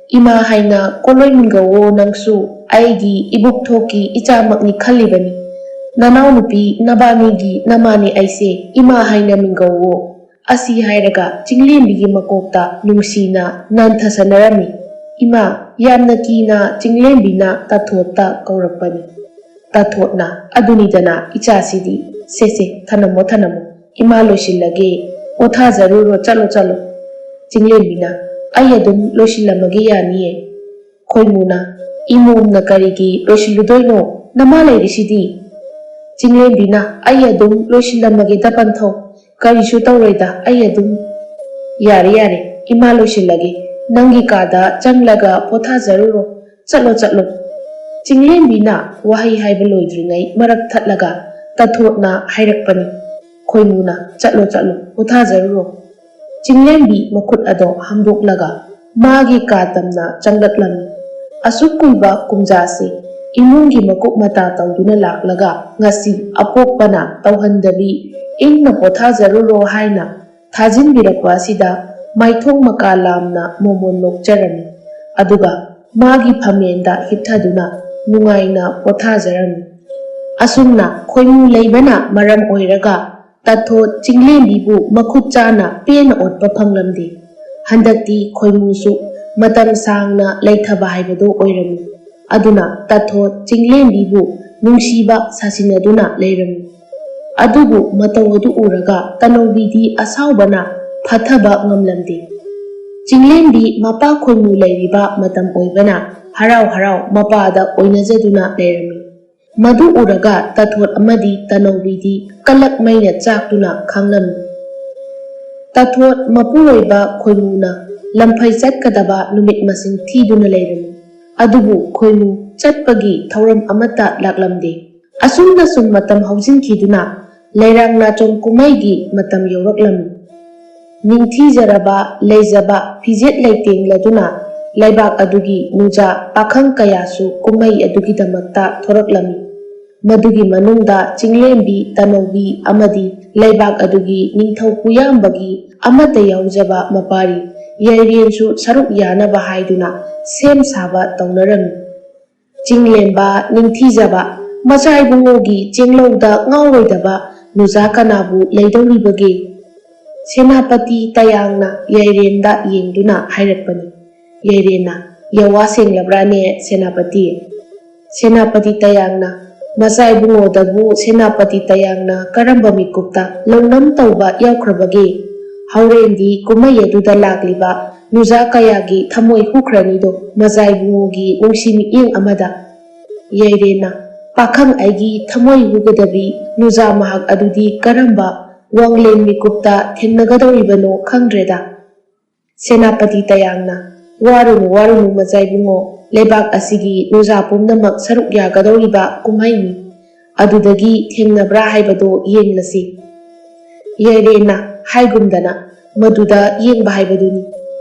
ꯏꯃꯥ ꯍꯥꯏꯅ ꯀꯣꯂꯣꯏ ꯃꯤꯡꯒꯧꯋꯣ ꯅꯪꯁꯨ, ꯑꯩꯒꯤ ꯏꯕꯨꯛꯊꯣꯛꯀꯤ ꯏꯆꯥꯃꯛꯅꯤ ꯈꯜꯂꯤꯕꯅꯤ꯫ ꯅꯅꯥꯎꯅꯨꯄꯤ ꯅꯕꯥꯅꯤꯒꯤ ꯅꯃꯥꯅꯤ ꯑꯩꯁꯦ, ꯏꯃꯥ ꯍꯥꯏꯅ ꯃꯤꯡꯒꯧꯋꯣ꯫ ꯑꯁꯤ ꯍꯥꯏꯔꯒ ꯆꯤꯡꯂꯦꯝꯕꯤꯒꯤ ꯃꯀꯣꯛꯇ ꯅꯨꯡꯁꯤꯅ ꯅꯥꯟꯊꯁꯟꯅꯔꯝꯃꯤ꯫ ꯏꯃꯥ, ꯌꯥꯝꯅ ꯀꯤꯅ ꯆꯤꯡꯂꯦꯝꯕꯤꯅ ꯇꯥꯊꯣꯠꯇ ꯀꯧꯔꯛꯄꯅꯤ꯫ ꯇꯥꯊꯣꯠꯅ ꯑꯗꯨꯅꯤꯗꯅ ꯏꯆꯥꯁꯤꯗꯤ꯫ ꯁꯦ ꯊꯅꯝꯃꯣ, ꯏꯃꯥ ꯂꯣꯏꯁꯤꯜꯂꯒꯦ, ꯄꯣꯊꯥꯖꯔꯨꯔꯣ, ꯆꯠꯂꯣ꯫ ꯆꯤꯡꯂꯦꯝꯕꯤꯅ ꯑꯩ ꯑꯗꯨꯝ ꯂꯣꯏꯁꯤꯜꯂꯝꯃꯒꯦ ꯌꯥꯅꯤꯌꯦ꯫ ꯈꯣꯏꯃꯨꯅ ꯏꯃꯣꯝꯅ ꯀꯔꯤꯒꯤ ꯂꯣꯏꯁꯤꯜꯂꯨꯗꯣꯏꯅꯣ? ꯅꯃꯥ ꯂꯩꯔꯤꯁꯤꯗꯤ꯫ ꯆꯤꯡꯂꯦꯝꯕꯤꯅ ꯑꯩ ꯑꯗꯨꯝ ꯂꯣꯏꯁꯤꯜꯂꯝꯃꯒꯦꯗ ꯄꯟꯊꯧ, ꯀꯔꯤꯁꯨ ꯇꯧꯔꯣꯏꯗ ꯑꯩ ꯑꯗꯨꯝ꯫ ꯌꯥꯔꯦ, ꯏꯃꯥ ꯂꯣꯏꯁꯤꯜꯂꯒꯦ, ꯅꯪꯒꯤ ꯀꯥꯗ ꯆꯪꯂꯒ ꯄꯣꯊꯥꯖꯔꯨꯔꯣ, ꯆꯠꯂꯣ꯫ ꯆꯤꯡꯂꯦꯝꯕꯤꯅ ꯋꯥꯍꯩ ꯍꯥꯏꯕ ꯂꯣꯏꯗ꯭ꯔꯤꯉꯩ ꯃꯔꯛ ꯊꯠꯂꯒ ꯇꯥꯊꯣꯠꯅ ꯍꯥꯏꯔꯛꯄꯅꯤ꯫ ꯈꯣꯏꯃꯨꯅ ꯆꯠꯂꯣ, ꯄꯣꯊꯥꯖꯔꯨꯔꯣ꯫ ꯆꯤꯡꯂꯦꯝꯕꯤ ꯃꯈꯨꯠ ꯑꯗꯣ ꯍꯥꯝꯗꯣꯛꯂꯒ ꯃꯥꯒꯤ ꯀꯥ ꯇꯝꯅ ꯆꯪꯂꯛꯂꯝꯃꯤ꯫ ꯑꯁꯨꯛ ꯀꯨꯏꯕ ꯀꯨꯝꯖꯥꯁꯦ ꯏꯃꯨꯡꯒꯤ ꯃꯀꯨꯞ ꯃꯇꯥ ꯇꯧꯗꯨꯅ ꯂꯥꯛꯂꯒ ꯉꯁꯤ ꯑꯄꯣꯛꯄꯅ ꯇꯧꯍꯟꯗꯕꯤ ꯏꯪꯅ ꯄꯣꯊꯥꯖꯔꯨꯔꯣ ꯍꯥꯏꯅ ꯊꯥꯖꯤꯟꯕꯤꯔꯛꯄ ꯑꯁꯤꯗ ꯃꯥꯏꯊꯣꯡ ꯃꯀꯥ ꯂꯥꯝꯅ ꯃꯣꯃꯣꯟ ꯅꯣꯛꯆꯔꯝꯃꯤ꯫ ꯑꯗꯨꯒ ꯃꯥꯒꯤ ꯐꯃꯦꯟꯗ ꯍꯤꯞꯊꯗꯨꯅ ꯅꯨꯡꯉꯥꯏꯅ ꯄꯣꯊꯥꯖꯔꯝꯃꯤ꯫ ꯑꯁꯨꯝꯅ ꯈꯣꯏꯃꯨ ꯂꯩꯕꯅ ꯃꯔꯝ ꯑꯣꯏꯔꯒ ꯇꯥꯊꯣꯠ ꯆꯤꯡꯂꯦꯝꯕꯤꯕꯨ ꯃꯈꯨꯠ ꯆꯥꯅ ꯄꯦꯟꯅ ꯑꯣꯠꯄ ꯐꯪꯂꯝꯗꯦ꯫ ꯍꯟꯗꯛꯇꯤ ꯈꯣꯏꯃꯨꯁꯨ ꯃꯇꯝ ꯁꯥꯡꯅ ꯂꯩꯊꯕ ꯍꯥꯏꯕꯗꯣ ꯑꯣꯏꯔꯝꯃꯤ꯫ ꯑꯗꯨꯅ ꯇꯥꯊꯣꯠ ꯆꯤꯡꯂꯦꯝꯕꯤꯕꯨ ꯅꯨꯡꯁꯤꯕ ꯁꯥꯁꯤꯟꯅꯗꯨꯅ ꯂꯩꯔꯝꯃꯤ꯫ ꯑꯗꯨꯕꯨ ꯃꯇꯧ ꯑꯗꯨ ꯎꯔꯒ ꯇꯅꯧꯕꯤꯗꯤ ꯑꯁꯥꯎꯕꯅ ꯐꯥꯊꯕ ꯉꯝꯂꯝꯗꯦ꯫ ꯆꯤꯡꯂꯦꯝꯕꯤ ꯃꯄꯥ ꯈꯣꯏꯃꯨ ꯂꯩꯔꯤꯕ ꯃꯇꯝ ꯑꯣꯏꯕꯅ ꯍꯔꯥꯎ ꯍꯔꯥꯎ ꯃꯄꯥꯗ ꯑꯣꯏꯅꯖꯗꯨꯅ ꯂꯩꯔꯝꯃꯤ꯫ ꯃꯗꯨ ꯎꯔꯒ ꯇꯥꯊꯣꯠ ꯑꯃꯗꯤ ꯇꯅꯧꯕꯤꯗꯤ ꯀꯜꯂꯛ ꯃꯩꯅ ꯆꯥꯛꯇꯨꯅ ꯈꯥꯡꯂꯝꯃꯤ꯫ ꯇꯥꯊꯣꯠ ꯃꯄꯨꯔꯣꯏꯕ ꯈꯣꯏꯃꯨꯅ ꯂꯝꯐꯩ ꯆꯠꯀꯗꯕ ꯅꯨꯃꯤꯠ ꯃꯁꯤꯡ ꯊꯤꯗꯨꯅ ꯂꯩꯔꯝꯃꯤ꯫ ꯑꯗꯨꯕꯨ ꯈꯣꯏꯃꯨ ꯆꯠꯄꯒꯤ ꯊꯧꯔꯝ ꯑꯃꯠꯇ ꯂꯥꯛꯂꯝꯗꯦ꯫ ꯑꯁꯨꯝꯅ ꯁꯨꯝ ꯃꯇꯝ ꯍꯧꯖꯤꯟꯈꯤꯗꯨꯅ ꯂꯩꯔꯥꯡ ꯅꯥꯆꯣꯝ ꯀꯨꯝꯃꯩꯒꯤ ꯃꯇꯝ ꯌꯧꯔꯛꯂꯝꯃꯤ꯫ ꯅꯤꯡꯊꯤꯖꯔꯕ ꯂꯩꯖꯕ ꯐꯤꯖꯦꯠ ꯂꯩꯇꯦꯡꯂꯗꯨꯅ ꯂꯩꯕꯥꯛ ꯑꯗꯨꯒꯤ ꯅꯨꯡꯖꯥ ꯄꯥꯈꯪ ꯀꯌꯥꯁꯨ ꯀꯨꯝꯃꯩ ꯑꯗꯨꯒꯤꯗꯃꯛꯇ ꯊꯣꯔꯛꯂꯝꯃꯤ꯫ ꯃꯗꯨꯒꯤ ꯃꯅꯨꯡꯗ ꯆꯤꯡꯂꯦꯝꯕꯤ ꯇꯅꯧꯕꯤ ꯑꯃꯗꯤ ꯂꯩꯕꯥꯛ ꯑꯗꯨꯒꯤ ꯅꯤꯡꯊꯧ ꯄꯨꯌꯥꯝꯕꯒꯤ ꯑꯃꯠꯇ ꯌꯥꯎꯖꯕ ꯃꯄꯥꯔꯤ ꯌꯥꯏꯔꯦꯟꯁꯨ ꯁꯔꯨꯛ ꯌꯥꯅꯕ ꯍꯥꯏꯗꯨꯅ ꯁꯦꯝ ꯁꯥꯕ ꯇꯧꯅꯔꯝꯃꯤ꯫ ꯆꯤꯡꯂꯦꯝꯕ ꯅꯤꯡꯊꯤꯖꯕ ꯃꯆꯥ ꯏꯕꯨꯡꯉꯣꯒꯤ ꯆꯦꯡꯂꯧꯗ ꯉꯥꯎꯔꯣꯏꯗꯕ ꯅꯨꯖꯥ ꯀꯅꯥꯕꯨ ꯂꯩꯗꯧꯔꯤꯕꯒꯦ? ꯁꯦꯅꯥꯄꯇꯤ ꯇꯌꯥꯡꯅ ꯌꯥꯏꯔꯦꯟꯗ ꯌꯦꯡꯗꯨꯅ ꯍꯥꯏꯔꯛꯄꯅꯤ꯫ ꯌꯥꯏꯔꯦꯟꯅ "ꯌꯋꯥ ꯁꯦꯡꯂꯕ꯭ꯔꯥꯅꯦ ꯁꯦꯅꯥꯄꯇꯤ?" ꯁꯦꯅꯥꯄꯇꯤ ꯇꯌꯥꯡꯅ "ꯃꯆꯥ ꯏꯕꯨꯡꯉꯣꯗꯕꯨ ꯁꯦꯅꯥꯄꯇꯤ ꯇꯌꯥꯡꯅ ꯀꯔꯝꯕ ꯃꯤꯀꯨꯞꯇ ꯂꯧꯅꯝ ꯇꯧꯕ ꯌꯥꯎꯈ꯭ꯔꯕꯒꯦ? ꯍꯧꯔꯦꯟꯗꯤ ꯀꯨꯝꯃꯩ ꯑꯗꯨꯗ ꯂꯥꯛꯂꯤꯕ ꯅꯨꯖꯥ ꯀꯌꯥꯒꯤ ꯊꯃꯣꯏ ꯍꯨꯈ꯭ꯔꯅꯤꯗꯣ ꯃꯆꯥ ꯏꯕꯨꯡꯉꯣꯒꯤ ꯅꯨꯡꯁꯤ ꯃꯤꯠꯌꯦꯡ ꯑꯃꯗ." ꯌꯥꯏꯔꯦꯟꯅ "ꯄꯥꯈꯪ ꯑꯩꯒꯤ ꯊꯃꯣꯏ ꯍꯨꯒꯗꯕꯤ ꯅꯨꯖꯥ ꯃꯍꯥꯛ ꯑꯗꯨꯗꯤ ꯀꯔꯝꯕ ꯋꯥꯡꯂꯦꯟ ꯃꯤꯀꯨꯞꯇ ꯊꯦꯡꯅꯒꯗꯧꯔꯤꯕꯅꯣ ꯈꯪꯗ꯭ꯔꯦꯗ." ꯁꯦꯅꯥꯄꯇꯤ ꯇꯌꯥꯡꯅ "ꯋꯥꯔꯨꯅꯨ ꯋꯥꯔꯨꯅꯨ ꯃꯆꯥ ꯏꯕꯨꯡꯉꯣ, ꯂꯩꯕꯥꯛ ꯑꯁꯤꯒꯤ ꯅꯨꯖꯥ ꯄꯨꯝꯅꯃꯛ ꯁꯔꯨꯛ ꯌꯥꯒꯗꯧꯔꯤꯕ ꯀꯨꯝꯍꯩꯅꯤ, ꯑꯗꯨꯗꯒꯤ ꯊꯦꯡꯅꯕ꯭ꯔꯥ ꯍꯥꯏꯕꯗꯣ ꯌꯦꯡꯂꯁꯤ." ꯌꯥꯏꯔꯦꯟꯅ "ꯍꯥꯏꯒꯨꯝꯗꯅ ꯃꯗꯨꯗ ꯌꯦꯡꯕ ꯍꯥꯏꯕꯗꯨꯅꯤ."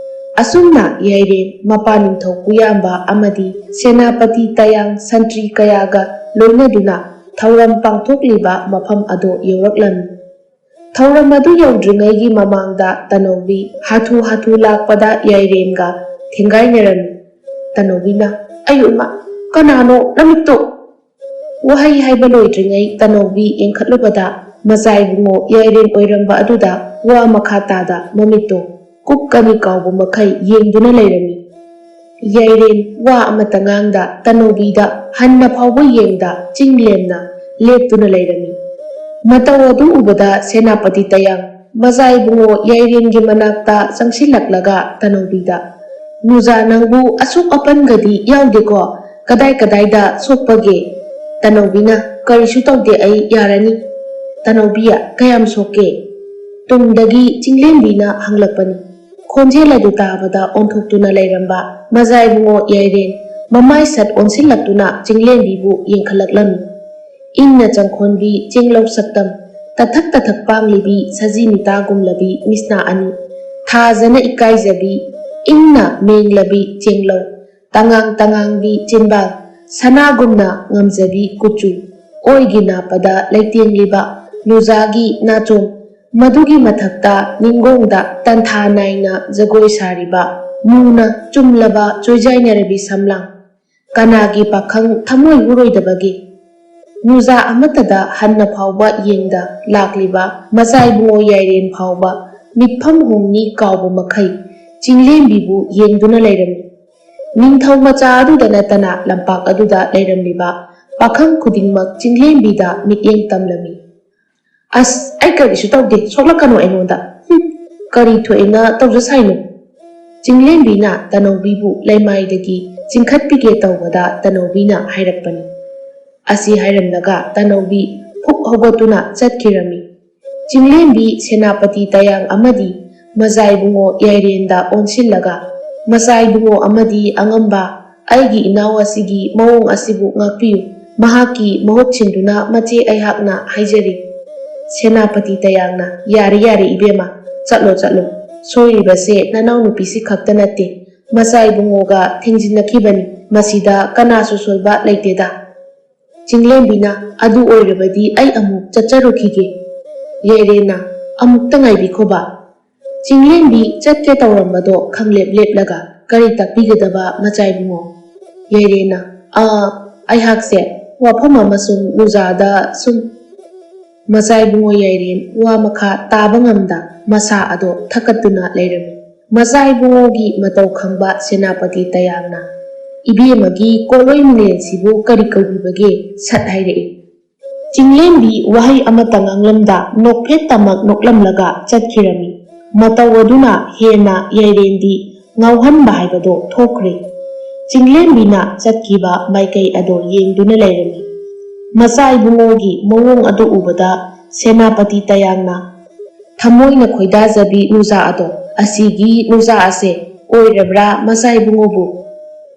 ꯑꯁꯨꯝꯅ ꯌꯥꯏꯔꯦꯟ ꯃꯄꯥ ꯅꯤꯡꯊꯧ ꯄꯨꯌꯥꯝꯕ ꯑꯃꯗꯤ ꯁꯦꯅꯥꯄꯇꯤ ꯇꯌꯥꯡ ꯁꯟꯇ꯭ꯔꯤ ꯀꯌꯥꯒ ꯂꯣꯏꯅꯗꯨꯅ ꯊꯧꯔꯝ ꯄꯥꯡꯊꯣꯛꯂꯤꯕ ꯃꯐꯝ ꯑꯗꯣ ꯌꯧꯔꯛꯂꯝꯃꯤ꯫ ꯊꯧꯔꯝ ꯑꯗꯨ ꯌꯧꯗ꯭ꯔꯤꯉꯩꯒꯤ ꯃꯃꯥꯡꯗ ꯇꯅꯧꯕꯤ ꯍꯥꯊꯨ ꯍꯥꯊꯨ ꯂꯥꯛꯄꯗ ꯌꯥꯏꯔꯦꯟꯒ ꯊꯦꯡꯒꯥꯏꯅꯔꯝꯃꯤ꯫ ꯇꯅꯧꯕꯤꯅ "ꯑꯌꯣ ꯏꯃꯥ, ꯀꯅꯥꯅꯣ ꯅꯃꯤꯠꯇꯣ?" ꯋꯥꯍꯩ ꯍꯥꯏꯕ ꯂꯣꯏꯗ꯭ꯔꯤꯉꯩ ꯇꯅꯧꯕꯤ ꯌꯦꯡꯈꯠꯂꯨꯕꯗ ꯃꯆꯥ ꯏꯕꯨꯡꯉꯣ ꯌꯥꯏꯔꯦꯟ ꯑꯣꯏꯔꯝꯕ ꯑꯗꯨꯗ ꯋꯥ ꯃꯈꯥ ꯇꯥꯗ ꯃꯃꯤꯠꯇꯣ ꯀꯨꯛꯀꯅꯤ ꯀꯥꯎꯕ ꯃꯈꯩ ꯌꯦꯡꯗꯨꯅ ꯂꯩꯔꯝꯃꯤ꯫ ꯌꯥꯏꯔꯦꯟ ꯋꯥ ꯑꯃꯠꯇ ꯉꯥꯡꯗ ꯇꯅꯧꯕꯤꯗ ꯍꯟꯅ ꯐꯥꯎꯕ ꯌꯦꯡꯗ ꯆꯤꯡꯂꯦꯝꯅ ꯂꯦꯞꯇꯨꯅ ꯂꯩꯔꯝꯃꯤ꯫ ꯃꯇꯧ ꯑꯗꯨ ꯎꯕꯗ ꯁꯦꯅꯥꯄꯇꯤ ꯇꯌꯥꯡ ꯃꯆꯥ ꯏꯕꯨꯡꯉꯣ ꯌꯥꯏꯔꯦꯟꯒꯤ ꯃꯅꯥꯛꯇ ꯆꯪꯁꯤꯜꯂꯛꯂꯒ ꯇꯅꯧꯕꯤꯗ "ꯅꯨꯖꯥ ꯅꯪꯕꯨ ꯑꯁꯣꯛ ꯑꯄꯟꯒꯗꯤ ꯌꯥꯎꯗꯦꯀꯣ? ꯀꯗꯥꯏ ꯀꯗꯥꯏꯗ ꯁꯣꯛꯄꯒꯦ?" ꯇꯅꯧꯕꯤꯅ "ꯀꯔꯤꯁꯨ ꯇꯧꯗꯦ ꯑꯩ, ꯌꯥꯔꯅꯤ." "ꯇꯅꯧꯕꯤ, ꯀꯌꯥꯝ ꯁꯣꯛꯀꯦ?" ꯇꯨꯡꯗꯒꯤ ꯆꯤꯡꯂꯦꯝꯕꯤꯅ ꯍꯪꯂꯛꯄꯅꯤ꯫ ꯈꯣꯟꯖꯦꯜ ꯑꯗꯨ ꯇꯥꯕꯗ ꯑꯣꯟꯊꯣꯛꯇꯨꯅ ꯂꯩꯔꯝꯕ ꯃꯆꯥ ꯏꯕꯨꯡꯉꯣ ꯌꯥꯏꯔꯦꯟ ꯃꯃꯥꯏ ꯁꯠ ꯑꯣꯟꯁꯤꯜꯂꯛꯇꯨꯅ ꯆꯤꯡꯂꯦꯝꯕꯤꯕꯨ ꯌꯦꯡꯈꯠꯂꯛꯂꯝꯃꯤ꯫ ꯏꯪꯅ ꯆꯪꯈꯣꯟꯕꯤ ꯆꯦꯡꯂꯧ ꯁꯛꯇꯝ, ꯇꯊꯛ ꯇꯊꯛ ꯄꯥꯡꯂꯤꯕꯤ ꯁꯖꯤ ꯅꯤꯇꯥꯒꯨꯝꯂꯕꯤ ꯃꯤꯁꯅꯥ ꯑꯅꯤ, ꯊꯥꯖꯅ ꯏꯀꯥꯏꯖꯕꯤ ꯏꯪꯅ ꯃꯦꯡꯂꯕꯤ ꯆꯦꯡꯂꯧ, ꯇꯉꯥꯡ ꯇꯉꯥꯡꯕꯤ ꯆꯤꯟꯕꯥꯜ, ꯁꯅꯥꯒꯨꯝꯅ ꯉꯝꯖꯕꯤ ꯀꯨꯆꯨ, ꯑꯣꯏꯒꯤ ꯅꯥꯞꯄꯗ ꯂꯩꯇꯦꯡꯂꯤꯕ ꯅꯨꯖꯥꯒꯤ ꯅꯥꯆꯣꯝ, ꯃꯗꯨꯒꯤ ꯃꯊꯛꯇ ꯅꯤꯡꯒꯣꯡꯗ ꯇꯟꯊꯥ ꯅꯥꯏꯅ ꯖꯒꯣꯏ ꯁꯥꯔꯤꯕ ꯃꯨꯅ ꯆꯨꯝꯂꯕ ꯆꯣꯏꯖꯥꯏꯅꯔꯕꯤ ꯁꯝꯂꯥꯡ, ꯀꯅꯥꯒꯤ ꯄꯥꯈꯪ ꯊꯃꯣꯏ ꯍꯨꯔꯣꯏꯗꯕꯒꯦ? ꯅꯨꯖꯥ ꯑꯃꯠꯇꯗ ꯍꯟꯅ ꯐꯥꯎꯕ ꯌꯦꯡꯗ ꯂꯥꯛꯂꯤꯕ ꯃꯆꯥ ꯏꯕꯨꯡꯉꯣ ꯌꯥꯏꯔꯦꯟ ꯐꯥꯎꯕ ꯃꯤꯠꯐꯝ ꯍꯣꯡꯅꯤ ꯀꯥꯎꯕ ꯃꯈꯩ ꯆꯤꯡꯂꯦꯝꯕꯤꯕꯨ ꯌꯦꯡꯗꯨꯅ ꯂꯩꯔꯝꯃꯤ꯫ ꯅꯤꯡꯊꯧ ꯃꯆꯥ ꯑꯗꯨꯗ ꯅꯠꯇꯅ ꯂꯝꯄꯥꯛ ꯑꯗꯨꯗ ꯂꯩꯔꯝꯂꯤꯕ ꯄꯥꯈꯪ ꯈꯨꯗꯤꯡꯃꯛ ꯆꯤꯡꯂꯦꯝꯕꯤꯗ ꯃꯤꯠꯌꯦꯡ ꯇꯝꯂꯝꯃꯤ꯫ "ꯑꯁ, ꯑꯩ ꯀꯔꯤꯁꯨ ꯇꯧꯗꯦ, ꯁꯣꯛꯂꯛꯀꯅꯨ ꯑꯩꯉꯣꯟꯗ." "ꯀꯔꯤ ꯊꯣꯛꯏꯅ ꯇꯧꯖꯁꯥꯏꯅꯣ?" ꯆꯤꯡꯂꯦꯝꯕꯤꯅ ꯇꯅꯧꯕꯤꯕꯨ ꯂꯩꯃꯥꯏꯗꯒꯤ ꯆꯤꯡꯈꯠꯄꯤꯒꯦ ꯇꯧꯕꯗ ꯇꯅꯧꯕꯤꯅ ꯍꯥꯏꯔꯛꯄꯅꯤ꯫ ꯑꯁꯤ ꯍꯥꯏꯔꯝꯂꯒ ꯇꯅꯧꯕꯤ ꯐꯨꯛ ꯍꯧꯒꯠꯇꯨꯅ ꯆꯠꯈꯤꯔꯝꯃꯤ꯫ ꯆꯤꯡꯂꯦꯝꯕꯤ ꯁꯦꯅꯥꯄꯇꯤ ꯇꯌꯥꯡ ꯑꯃꯗꯤ ꯃꯆꯥ ꯏꯕꯨꯡꯉꯣ ꯌꯥꯏꯔꯦꯟꯗ ꯑꯣꯟꯁꯤꯜꯂꯒ "ꯃꯆꯥ ꯏꯕꯨꯡꯉꯣ ꯑꯃꯗꯤ ꯑꯉꯝꯕ, ꯑꯩꯒꯤ ꯏꯅꯥꯎ ꯑꯁꯤꯒꯤ ꯃꯑꯣꯡ ꯑꯁꯤꯕꯨ ꯉꯥꯛꯄꯤꯌꯨ, ꯃꯍꯥꯛꯀꯤ ꯃꯍꯨꯠ ꯁꯤꯟꯗꯨꯅ ꯃꯆꯦ ꯑꯩꯍꯥꯛꯅ ꯍꯥꯏꯖꯔꯤ." ꯁꯦꯅꯥꯄꯇꯤ ꯇꯌꯥꯡꯅ "ꯌꯥꯔꯦ ꯌꯥꯔꯦ ꯏꯕꯦꯝꯃ, ꯆꯠꯂꯣ ꯆꯠꯂꯣ, ꯁꯣꯏꯔꯤꯕꯁꯦ ꯅꯅꯥꯎ ꯅꯨꯄꯤꯁꯤ ꯈꯛꯇ ꯅꯠꯇꯦ, ꯃꯆꯥ ꯏꯕꯨꯡꯉꯣꯒ ꯊꯦꯡꯖꯤꯟꯅꯈꯤꯕꯅꯤ, ꯃꯁꯤꯗ ꯀꯅꯥꯁꯨ ꯁꯣꯏꯕ ꯂꯩꯇꯦꯗ." ꯆꯤꯡꯂꯦꯝꯕꯤꯅ "ꯑꯗꯨ ꯑꯣꯏꯔꯕꯗꯤ ꯑꯩ ꯑꯃꯨꯛ ꯆꯠꯆꯔꯨꯈꯤꯒꯦ." ꯌꯥꯏꯔꯦꯟꯅ "ꯑꯃꯨꯛꯇ ꯉꯥꯏꯕꯤꯈꯣꯕ." ꯆꯤꯡꯂꯦꯝꯕꯤ ꯆꯠꯀꯦ ꯇꯧꯔꯝꯕꯗꯣ ꯈꯪꯂꯦꯞ ꯂꯦꯞꯂꯒ "ꯀꯔꯤ ꯇꯥꯛꯄꯤꯒꯗꯕ ꯃꯆꯥ ꯏꯕꯨꯡꯉꯣ?" ꯌꯥꯏꯔꯦꯟꯅ "ꯑꯩꯍꯥꯛꯁꯦ ꯋꯥꯐꯝ ꯑꯃ ꯁꯨꯝ ꯅꯨꯖꯥꯗ ꯁꯨꯝ..." ꯃꯆꯥ ꯏꯕꯨꯡꯉꯣ ꯌꯥꯏꯔꯦꯟ ꯋꯥ ꯃꯈꯥ ꯇꯥꯕ ꯉꯝꯗ ꯃꯁꯥ ꯑꯗꯣ ꯊꯀꯠꯇꯨꯅ ꯂꯩꯔꯝꯃꯤ꯫ ꯃꯆꯥ ꯏꯕꯨꯡꯉꯣꯒꯤ ꯃꯇꯧ ꯈꯪꯕ ꯁꯦꯅꯥꯄꯇꯤ ꯇꯌꯥꯡꯅ ꯏꯕꯦꯝꯃꯒꯤ ꯀꯣꯂꯣꯏ ꯃꯤꯡꯂꯦꯟꯁꯤꯕꯨ ꯀꯔꯤ ꯀꯧꯕꯤꯕꯒꯦ ꯁꯠ ꯍꯥꯏꯔꯛꯏ꯫ ꯆꯤꯡꯂꯦꯝꯕꯤ ꯋꯥꯍꯩ ꯑꯃꯠꯇ ꯉꯥꯡꯂꯝꯗ ꯅꯣꯛꯐꯦꯠ ꯇꯃꯛ ꯅꯣꯛꯂꯝꯂꯒ ꯆꯠꯈꯤꯔꯝꯃꯤ꯫ ꯃꯇꯧ ꯑꯗꯨꯅ ꯍꯦꯟꯅ ꯌꯥꯏꯔꯦꯟꯗꯤ ꯉꯥꯎꯍꯟꯕ ꯍꯥꯏꯕꯗꯣ ꯊꯣꯛꯈ꯭ꯔꯦ꯫ ꯆꯤꯡꯂꯦꯝꯕꯤꯅ ꯆꯠꯈꯤꯕ ꯃꯥꯏꯀꯩ ꯑꯗꯣ ꯌꯦꯡꯗꯨꯅ ꯂꯩꯔꯝꯃꯤ꯫ ꯃꯆꯥ ꯏꯕꯨꯡꯉꯣꯒꯤ ꯃꯑꯣꯡ ꯑꯗꯨ ꯎꯕꯗ ꯁꯦꯅꯥꯄꯇꯤ ꯇꯌꯥꯡꯅ ꯊꯃꯣꯏꯅ ꯈꯣꯏꯗꯥꯖꯕꯤ ꯅꯨꯖꯥ ꯑꯗꯣ ꯑꯁꯤꯒꯤ ꯅꯨꯖꯥ ꯑꯁꯦ ꯑꯣꯏꯔꯕ꯭ꯔꯥ ꯃꯆꯥ ꯏꯕꯨꯡꯉꯣꯕꯨ?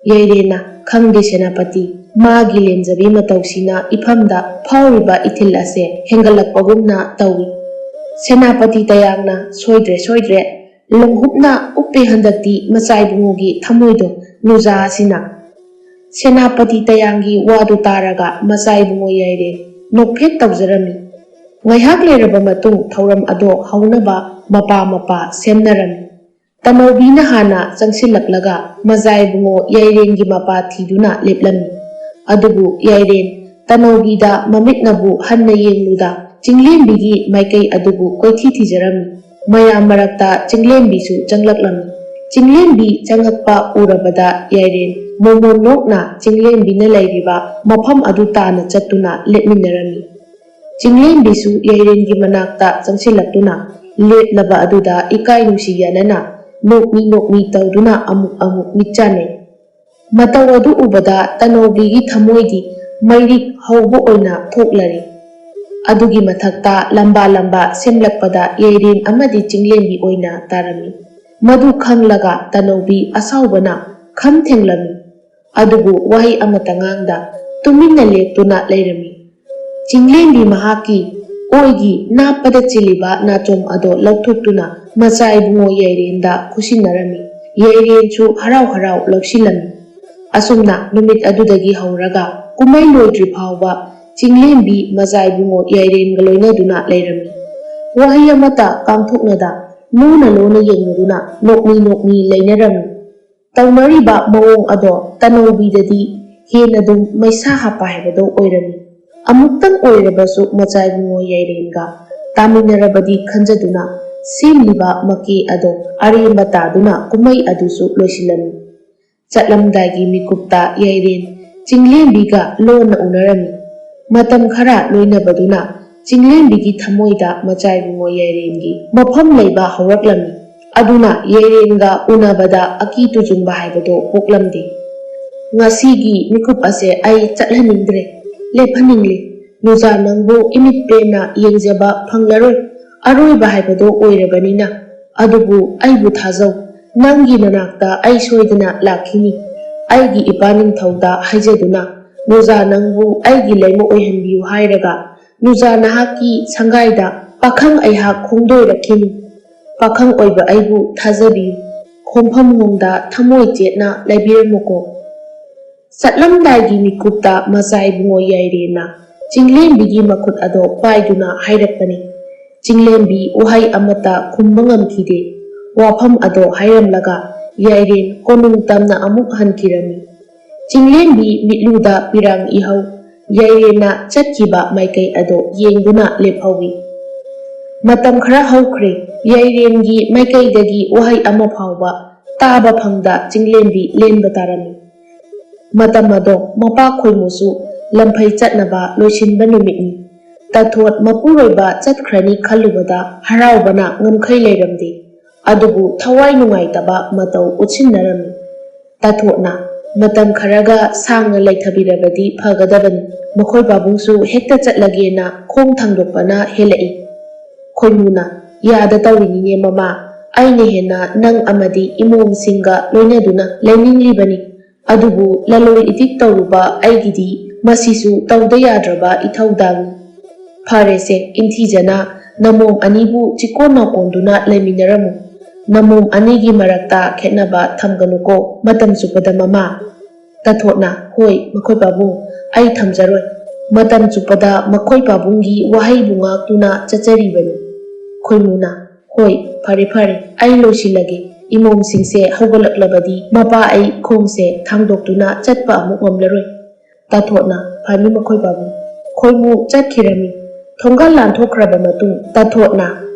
ꯌꯥꯏꯔꯦꯟꯅ ꯈꯪꯗꯦ ꯁꯦꯅꯥꯄꯇꯤ, ꯃꯥꯒꯤ ꯂꯦꯝꯖꯕꯤ ꯃꯇꯧꯁꯤꯅ ꯏꯐꯝꯗ ꯐꯥꯎꯔꯤꯕ ꯏꯊꯤꯜ ꯑꯁꯦ ꯍꯦꯟꯒꯠꯂꯛꯄꯒꯨꯝꯅ ꯇꯧꯏ꯫ ꯁꯦꯅꯥꯄꯇꯤ ꯇꯌꯥꯡꯅ ꯁꯣꯏꯗ꯭ꯔꯦ ꯂꯣꯡꯍꯨꯞꯅ ꯎꯞꯄꯦ ꯍꯟꯗꯛꯇꯤ ꯃꯆꯥ ꯏꯕꯨꯡꯉꯣꯒꯤ ꯊꯃꯣꯏꯗꯣ ꯅꯨꯖꯥ ꯑꯁꯤꯅ꯫ ꯁꯦꯅꯥꯄꯇꯤ ꯇꯌꯥꯡꯒꯤ ꯋꯥꯗꯨ ꯇꯥꯔꯒ ꯃꯆꯥ ꯏꯕꯨꯡꯉꯣ ꯌꯥꯏꯔꯦꯟ ꯅꯣꯛꯐꯦꯠ ꯇꯧꯖꯔꯝꯃꯤ꯫ ꯉꯥꯏꯍꯥꯛ ꯂꯩꯔꯕ ꯃꯇꯨꯡ ꯊꯧꯔꯝ ꯑꯗꯣ ꯍꯧꯅꯕ ꯃꯄꯥ ꯁꯦꯝꯅꯔꯝꯃꯤ꯫ ꯇꯅꯧꯕꯤꯅ ꯍꯥꯟꯅ ꯆꯪꯁꯤꯜꯂꯛꯂꯒ ꯃꯆꯥ ꯏꯕꯨꯡꯉꯣ ꯌꯥꯏꯔꯦꯟꯒꯤ ꯃꯄꯥ ꯊꯤꯗꯨꯅ ꯂꯦꯞꯂꯝꯃꯤ꯫ ꯑꯗꯨꯕꯨ ꯌꯥꯏꯔꯦꯟ ꯇꯅꯧꯕꯤꯗ ꯃꯃꯤꯠꯅꯕꯨ ꯍꯟꯅ ꯌꯦꯡꯂꯨꯗ ꯆꯤꯡꯂꯦꯝꯕꯤꯒꯤ ꯃꯥꯏꯀꯩ ꯑꯗꯨꯕꯨ ꯀꯣꯏꯊꯤ ꯊꯤꯖꯔꯝꯃꯤ꯫ ꯃꯌꯥꯝ ꯃꯔꯛꯇ ꯆꯤꯡꯂꯦꯝꯕꯤꯁꯨ ꯆꯪꯂꯛꯂꯝꯃꯤ꯫ ꯆꯤꯡꯂꯦꯝꯕꯤ ꯆꯪꯉꯛꯄ ꯎꯔꯕꯗ ꯌꯥꯏꯔꯦꯟ ꯃꯣꯃꯣꯟ ꯅꯣꯛꯅ ꯆꯤꯡꯂꯦꯝꯕꯤꯅ ꯂꯩꯔꯤꯕ ꯃꯐꯝ ꯑꯗꯨ ꯇꯥꯅ ꯆꯠꯇꯨꯅ ꯂꯦꯞꯃꯤꯟꯅꯔꯝꯃꯤ꯫ ꯆꯤꯡꯂꯦꯝꯕꯤꯁꯨ ꯌꯥꯏꯔꯦꯟꯒꯤ ꯃꯅꯥꯛꯇ ꯆꯪꯁꯤꯜꯂꯛꯇꯨꯅ ꯂꯦꯞꯂꯕ ꯑꯗꯨꯗ ꯏꯀꯥꯏ ꯅꯨꯡꯁꯤ ꯌꯥꯅꯅ ꯅꯣꯛꯃꯤ ꯇꯧꯗꯨꯅ ꯑꯃꯨꯛ ꯃꯤꯠ ꯆꯥꯅꯩ꯫ ꯃꯇꯧ ꯑꯗꯨ ꯎꯕꯗ ꯇꯅꯧꯕꯤꯒꯤ ꯊꯃꯣꯏꯗꯤ ꯃꯩꯔꯤꯛ ꯍꯧꯕ ꯑꯣꯏꯅ ꯊꯣꯛꯂꯔꯤ꯫ ꯑꯗꯨꯒꯤ ꯃꯊꯛꯇ ꯂꯝꯕꯥ ꯁꯦꯝꯂꯛꯄꯗ ꯌꯥꯏꯔꯦꯟ ꯑꯃꯗꯤ ꯆꯤꯡꯂꯦꯝꯕꯤ ꯑꯣꯏꯅ ꯇꯥꯔꯝꯃꯤ꯫ ꯃꯗꯨ ꯈꯪꯂꯒ ꯇꯅꯧꯕꯤ ꯑꯁꯥꯎꯕꯅ ꯈꯝ ꯊꯦꯡꯂꯝꯃꯤ꯫ ꯑꯗꯨꯕꯨ ꯋꯥꯍꯩ ꯑꯃꯠꯇ ꯉꯥꯡꯗ ꯇꯨꯃꯤꯟꯅ ꯂꯦꯞꯇꯨꯅ ꯂꯩꯔꯝꯃꯤ꯫ ꯆꯤꯡꯂꯦꯝꯕꯤ ꯃꯍꯥꯛꯀꯤ ꯑꯣꯏꯒꯤ ꯅꯥꯞꯄꯗ ꯆꯤꯜꯂꯤꯕ ꯅꯥꯆꯣꯝ ꯑꯗꯣ ꯂꯧꯊꯣꯛꯇꯨꯅ ꯃꯆꯥ ꯏꯕꯨꯡꯉꯣ ꯌꯥꯏꯔꯦꯟꯗ ꯈꯨꯠꯁꯤꯟꯅꯔꯝꯃꯤ꯫ ꯌꯥꯏꯔꯦꯟꯁꯨ ꯍꯔꯥꯎ ꯂꯧꯁꯤꯜꯂꯝꯃꯤ꯫ ꯑꯁꯨꯝꯅ ꯅꯨꯃꯤꯠ ꯑꯗꯨꯗꯒꯤ ꯍꯧꯔꯒ ꯀꯨꯝꯃꯩ ꯂꯣꯏꯗ꯭ꯔꯤ ꯐꯥꯎꯕ ꯆꯤꯡꯂꯦꯝꯕꯤ ꯃꯆꯥ ꯏꯕꯨꯡꯉꯣ ꯌꯥꯏꯔꯦꯟꯒ ꯂꯣꯏꯅꯗꯨꯅ ꯂꯩꯔꯝꯃꯤ꯫ ꯋꯥꯍꯩ ꯑꯃꯠꯇ ꯀꯥꯡꯊꯣꯛꯅꯗ ꯂꯨꯅ ꯌꯦꯡꯅꯗꯨꯅ ꯅꯣꯛꯃꯤ ꯂꯩꯅꯔꯝꯃꯤ꯫ ꯇꯧꯅꯔꯤꯕ ꯃꯑꯣꯡ ꯑꯗꯣ ꯇꯅꯧꯕꯤꯗꯗꯤ ꯍꯦꯟꯅꯗꯨꯝ ꯃꯩꯁꯥ ꯍꯥꯞꯄ ꯍꯥꯏꯕꯗꯣ ꯑꯣꯏꯔꯝꯃꯤ꯫ ꯑꯃꯨꯛꯇꯪ ꯑꯣꯏꯔꯕꯁꯨ ꯃꯆꯥ ꯏꯕꯨꯡꯉꯣ ꯌꯥꯏꯔꯦꯟꯒ ꯇꯥꯃꯤꯟꯅꯔꯕꯗꯤ ꯈꯟꯖꯗꯨꯅ ꯁꯦꯝꯂꯤꯕ ꯃꯀꯦ ꯑꯗꯣ ꯑꯔꯦꯝꯕ ꯇꯥꯗꯨꯅ ꯀꯨꯝꯃꯩ ꯑꯗꯨꯁꯨ ꯂꯣꯏꯁꯤꯜꯂꯝꯃꯤ꯫ ꯆꯠꯂꯝꯗꯥꯏꯒꯤ ꯃꯤꯀꯨꯞꯇ ꯌꯥꯏꯔꯦꯟ ꯆꯤꯡꯂꯦꯝꯕꯤꯒ ꯂꯣꯟꯅ ꯎꯅꯔꯝꯃꯤ꯫ ꯃꯇꯝ ꯈꯔ ꯂꯣꯏꯅꯕꯗꯨꯅ ꯆꯤꯡꯂꯦꯝꯕꯤꯒꯤ ꯊꯃꯣꯏꯗ ꯃꯆꯥ ꯏꯕꯨꯡꯉꯣ ꯌꯥꯏꯔꯦꯟꯒꯤ ꯃꯐꯝ ꯂꯩꯕ ꯍꯧꯔꯛꯂꯝꯃꯤ꯫ ꯑꯗꯨꯅ ꯌꯥꯏꯔꯦꯟꯒ ꯎꯅꯕꯗ ꯑꯀꯤ ꯇꯨꯖꯨꯡꯕ ꯍꯥꯏꯕꯗꯣ ꯄꯣꯛꯂꯝꯗꯦ꯫ ꯉꯁꯤꯒꯤ ꯃꯤꯀꯨꯞ ꯑꯁꯦ ꯑꯩ ꯆꯠꯍꯟꯅꯤꯡꯗ꯭ꯔꯦ, ꯂꯦꯞꯍꯟꯅꯤꯡꯂꯦ꯫ ꯅꯨꯖꯥ ꯅꯪꯕꯨ ꯏꯃꯤꯠ ꯄꯦꯟꯅ ꯌꯦꯡꯖꯕ ꯐꯪꯂꯔꯣꯏ ꯑꯔꯣꯏꯕ ꯍꯥꯏꯕꯗꯣ ꯑꯣꯏꯔꯕꯅꯤꯅ꯫ ꯑꯗꯨꯕꯨ ꯑꯩꯕꯨ ꯊꯥꯖꯧ, ꯅꯪꯒꯤ ꯅꯅꯥꯛꯇ ꯑꯩ ꯁꯣꯏꯗꯅ ꯂꯥꯛꯈꯤꯅꯤ꯫ ꯑꯩꯒꯤ ꯏꯄꯥ ꯅꯤꯡꯊꯧꯗ ꯍꯥꯏꯖꯗꯨꯅ ꯅꯨꯖꯥ ꯅꯪꯕꯨ ꯑꯩꯒꯤ ꯂꯩꯃ ꯑꯣꯏꯍꯟꯕꯤꯌꯨ ꯍꯥꯏꯔꯒ ꯅꯨꯖꯥ ꯅꯍꯥꯛꯀꯤ ꯁꯪꯒꯥꯏꯗ ꯄꯥꯈꯪ ꯑꯩꯍꯥꯛ ꯈꯣꯡꯗꯣꯏꯔꯛꯈꯤꯅꯤ꯫ ꯄꯥꯈꯪ ꯑꯣꯏꯕ ꯑꯩꯕꯨ ꯊꯥꯖꯕꯤꯌꯨ, ꯈꯣꯡꯐꯝꯂꯣꯝꯗ ꯊꯃꯣꯏ ꯆꯦꯠꯅ ꯂꯩꯕꯤꯔꯝꯃꯨꯀꯣ꯫ ꯆꯠꯂꯝꯗꯥꯏꯒꯤ ꯃꯤꯀꯨꯞꯇ ꯃꯆꯥ ꯏꯕꯨꯡꯉꯣ ꯌꯥꯏꯔꯦꯟꯅ ꯆꯤꯡꯂꯦꯝꯕꯤꯒꯤ ꯃꯈꯨꯠ ꯑꯗꯣ ꯄꯥꯏꯗꯨꯅ ꯍꯥꯏꯔꯛꯄꯅꯤ꯫ ꯆꯤꯡꯂꯦꯝꯕꯤ ꯋꯥꯍꯩ ꯑꯃꯠꯇ ꯈꯨꯝꯕ ꯉꯝꯈꯤꯗꯦ꯫ ꯋꯥꯐꯝ ꯑꯗꯣ ꯍꯥꯏꯔꯝꯂꯒ ꯌꯥꯏꯔꯦꯟ ꯀꯣꯅꯨꯡ ꯇꯝꯅ ꯑꯃꯨꯛ ꯍꯟꯈꯤꯔꯝꯃꯤ꯫ ꯆꯤꯡꯂꯦꯝꯕꯤ ꯃꯤꯠꯂꯨꯗ ꯄꯤꯔꯥꯡ ꯏꯍꯧ ꯌꯥꯏꯔꯦꯟꯅ ꯆꯠꯈꯤꯕ ꯃꯥꯏꯀꯩ ꯑꯗꯣ ꯌꯦꯡꯗꯨꯅ ꯂꯦꯞꯍꯧꯏ꯫ ꯃꯇꯝ ꯈꯔ ꯍꯧꯈ꯭ꯔꯦ꯫ ꯌꯥꯏꯔꯦꯟꯒꯤ ꯃꯥꯏꯀꯩꯗꯒꯤ ꯋꯥꯍꯩ ꯑꯃ ꯐꯥꯎꯕ ꯇꯥꯕ ꯐꯪꯗ ꯆꯤꯡꯂꯦꯝꯕꯤ ꯂꯦꯟꯕ ꯇꯥꯔꯝꯃꯤ꯫ ꯃꯇꯝ ꯑꯗꯣ ꯃꯄꯥ ꯈꯣꯏꯃꯨꯁꯨ ꯂꯝꯐꯩ ꯆꯠꯅꯕ ꯂꯣꯏꯁꯤꯟꯕ ꯅꯨꯃꯤꯠꯅꯤ꯫ ꯇꯥꯊꯣꯠ ꯃꯄꯨꯔꯣꯏꯕ ꯆꯠꯈ꯭ꯔꯅꯤ ꯈꯜꯂꯨꯕꯗ ꯍꯔꯥꯎꯕꯅ ꯉꯝꯈꯩ ꯂꯩꯔꯝꯗꯦ꯫ ꯑꯗꯨꯕꯨ ꯊꯋꯥꯏ ꯅꯨꯡꯉꯥꯏꯇꯕ ꯃꯇꯧ ꯎꯠꯁꯤꯟꯅꯔꯝꯃꯤ꯫ ꯇꯥꯊꯣꯠꯅ ꯃꯇꯝ ꯈꯔꯒ ꯁꯥꯡꯅ ꯂꯩꯊꯕꯤꯔꯕꯗꯤ ꯐꯒꯗꯕꯅꯤ, ꯃꯈꯣꯏ ꯄꯥꯕꯨꯡꯁꯨ ꯍꯦꯛꯇ ꯆꯠꯂꯒꯦꯅ ꯈꯣꯡ ꯊꯥꯡꯗꯣꯛꯄꯅ ꯍꯦꯜꯂꯛꯏ꯫ ꯈꯣꯏꯃꯨꯅ ꯌꯥꯗ ꯇꯧꯔꯤꯅꯤꯅꯦ ꯃꯃꯥ, ꯑꯩꯅ ꯍꯦꯟꯅ ꯅꯪ ꯑꯃꯗꯤ ꯏꯃꯣꯝꯁꯤꯡꯒ ꯂꯣꯏꯅꯗꯨꯅ ꯂꯩꯅꯤꯡꯂꯤꯕꯅꯤ꯫ ꯑꯗꯨꯕꯨ ꯂꯂꯣꯟ ꯏꯇꯤꯛ ꯇꯧꯔꯨꯕ ꯑꯩꯒꯤꯗꯤ ꯃꯁꯤꯁꯨ ꯇꯧꯗ ꯌꯥꯗ꯭ꯔꯕ ꯏꯊꯧꯗꯥꯡꯅꯤ꯫ ꯐꯔꯦꯁꯦ, ꯏꯟꯊꯤꯖꯅ ꯅꯃꯣꯝ ꯑꯅꯤꯕꯨ ꯆꯤꯀꯣꯟ ꯅꯥꯎꯀꯣꯟꯗꯨꯅ ꯂꯩꯃꯤꯟꯅꯔꯝꯃꯨ꯫ ꯅꯃꯣꯝ ꯑꯅꯤꯒꯤ ꯃꯔꯛꯇ ꯈꯦꯠꯅꯕ ꯊꯝꯒꯅꯨꯀꯣ ꯃꯇꯝ ꯆꯨꯞꯄꯗ ꯃꯃꯥ꯫ ꯇꯥꯊꯣꯠꯅ ꯍꯣꯏ ꯃꯈꯣꯏ ꯄꯥꯕꯨꯡ, ꯑꯩ ꯊꯝꯖꯔꯣꯏ꯫ ꯃꯇꯝ ꯆꯨꯞꯄꯗ ꯃꯈꯣꯏ ꯄꯥꯕꯨꯡꯒꯤ ꯋꯥꯍꯩꯕꯨ ꯉꯥꯛꯇꯨꯅ ꯆꯠꯆꯔꯤꯕꯅꯤ꯫ ꯈꯣꯏꯃꯨꯅ ꯍꯣꯏ ꯐꯔꯦ, ꯑꯩ ꯂꯣꯏꯁꯤꯜꯂꯒꯦ꯫ ꯏꯃꯣꯝꯁꯤꯡꯁꯦ ꯍꯧꯒꯠꯂꯛꯂꯕꯗꯤ ꯃꯄꯥ ꯑꯩ ꯈꯣꯡꯁꯦ ꯊꯥꯡꯗꯣꯛꯇꯨꯅ ꯆꯠꯄ ꯑꯃꯨꯛ ꯉꯝꯂꯔꯣꯏ꯫ ꯇꯥꯊꯣꯠꯅ ꯐꯅꯤ ꯃꯈꯣꯏ ꯄꯥꯕꯨꯡ꯫ ꯈꯣꯏꯃꯨ ꯆꯠꯈꯤꯔꯝꯃꯤ꯫ ꯊꯣꯡꯒꯥꯜ ꯂꯥꯟꯊꯣꯛꯈ꯭ꯔꯕ ꯃꯇꯨꯡ ꯇꯥꯊꯣꯠꯅ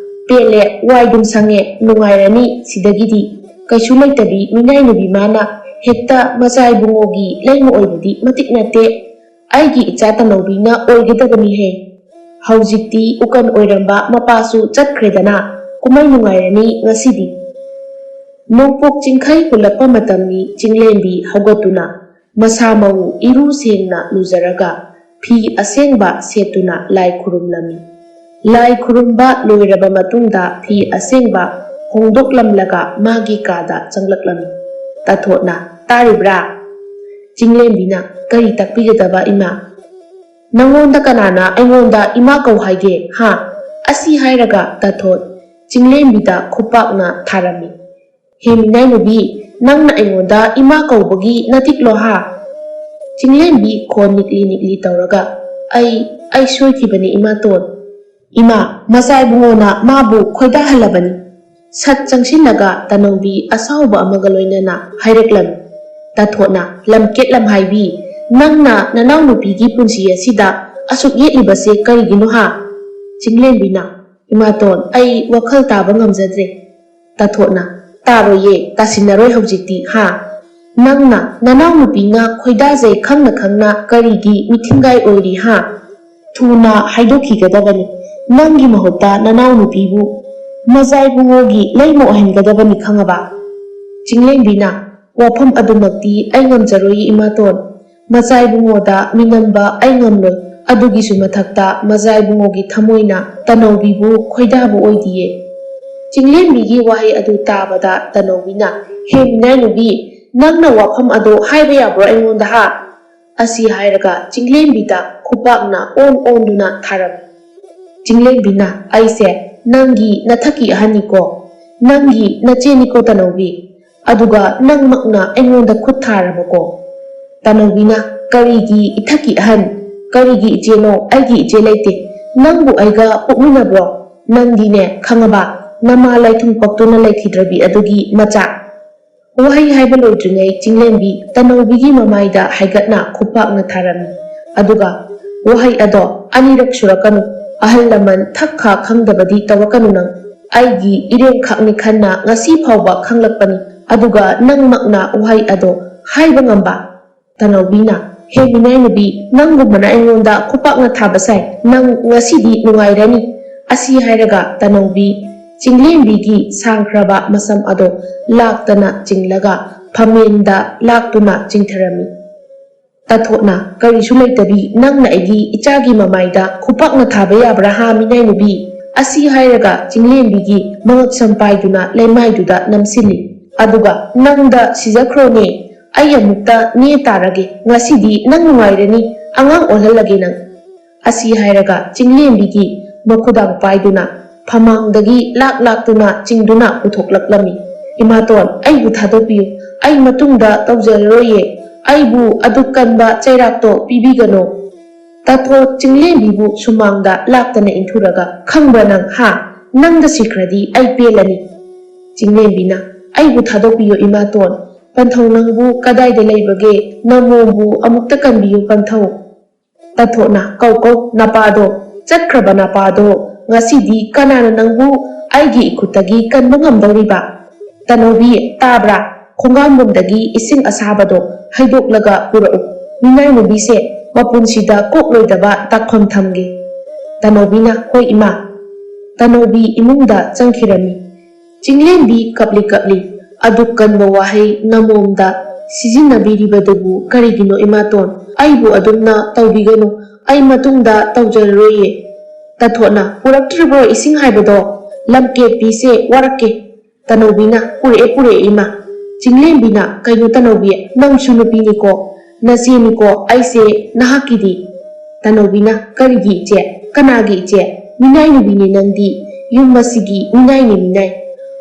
ꯄꯦꯜꯂꯦ, ꯋꯥꯏꯗꯨꯝ ꯁꯪꯉꯦ, ꯅꯨꯡꯉꯥꯏꯔꯅꯤ ꯁꯤꯗꯒꯤꯗꯤ꯫ ꯀꯩꯁꯨ ꯂꯩꯇꯕꯤ ꯃꯤꯅꯥꯏ ꯅꯨꯄꯤ ꯃꯥꯅ hekta masai bungogi laimu oibadi matik nate aigi icha tanobina oigedabani he haujikti ukan oiramba mapasu chatkredana kumai nungairani ngasidi nongpok chingkhai hulakpa matamni chinglembi haugatuna masa mau iru sengna luzaraga phi asengba setuna lai khurumlami lai khurumba loiraba matungda phi asengba hongdoklamlaga magi kada changlaklami tathona taribra chinglembina kari takpigadaba ima nangonda kanana aingonda ima kau haige ha asi hairaga tathot chinglembida khupakna tharami heminai nubi nangna aingonda ima kaubagi natiklo ha cinglembi khon nikli tauraga ai soikibani ima ton ima masai bungona mabu khoida halabani sat changsinlaga tanongbi asauba amaga loinana haireklam tathona lamket lam haibi nangna nanau nupigi punsi asida asuk yetlibase karigino ha cinglembina ima ton ai wakhal taba ngamjadre tathona taroye tasinaroi haujikti ha nangna nanau nupi nga khoidajai khangna karigi mithingai oiri ha thuna haidokhigadabani nangi mahota nanau nupibu mazai bungogi leimo ohengadabani khangaba cinglengbina wafam adumakti aingamjaroi imaton mazai bungoda minamba aingamloi adugisu mathakta mazai bungogi thamoina tanaubibu khoidabu oidiye cinglenbigi wahai adu tabada tanobina heminai nubi nangna wafam ado haiba yabro aingonda ha asi hairaga cinglembida khupakna on duna tharam cinglembina aise nangi nathaki ahaniko nangi nacheniko tanobi aduga nangmakna aingonda khut tharabako tanobina karigi ithaki ahan karigi ijeno aigi ije leite nangbu aiga pukminabro nangdine khangaba nama laithung paktona laikhidrabi adugi macha wahai haiba loidringai cinglembi tanobigi mamaida haigatna khupakna tharami aduga wahai ado anirak surakanu ahal laman thakha khangdabadi tawakanu nang aigi ireng khakni khanna ngasi phawba khanglakpani aduga nangmakna wahai ado haiba ngamba tanobina heminai nubi nanggumana aingonda khupakna thabasai nang ngasidi nungairani asi hairaga tanobi cinglembigi sangkraba masam ado laktana cinglaga phamenda laktuna cingtharami tathona karisu leitabi nangna aigi ichagi mamaida khupakna thaba yabra ha minai nubi asi hairaga cinglembigi mangak sampaiduna leimaiduda namsili aduga nangda sijakhrone ai amukta ne tarage ngasidi nang nungairani angang olhalage nang asi hairaga cinglembigi makhudang paiduna phamangdagi laktuna cingduna uthoklaklami imaton aibu thadopiyu ai matungda tawjalaroye aibu adukanba chairakto pibigano tatho cinglembibu sumangda laktana inthuraga khangbra nang ha nangda sikradi ai pelani cinglembina aibu thadopiyu imaton panthau nangbu kadaida leibage namombu amukta kanbiyu panthau tathona kau napado chakkraba napado ngasidi kanana nangbu aigi ikutagi kanba ngamdoriba tanobi tabra khongambumdagi ising asabado haidoklaga purau minai nubise mapunsida kokloidaba takhom thamge tanobina hoi ima tanobi imungda changkhirami cinglembi kapli adukanba wahai namomda sizinabiribadubu karigino imaton aibu adumna tawbiganu ai matungda tawjalaroye tathona puraktribro ising haibado lamke pise warake tanobina pure ima cinglembina kainu tanobi nangsu nupini ko nasini ko aise nahakidi tanobina karigi je kanagi je minai nubini nandi yummasigi minai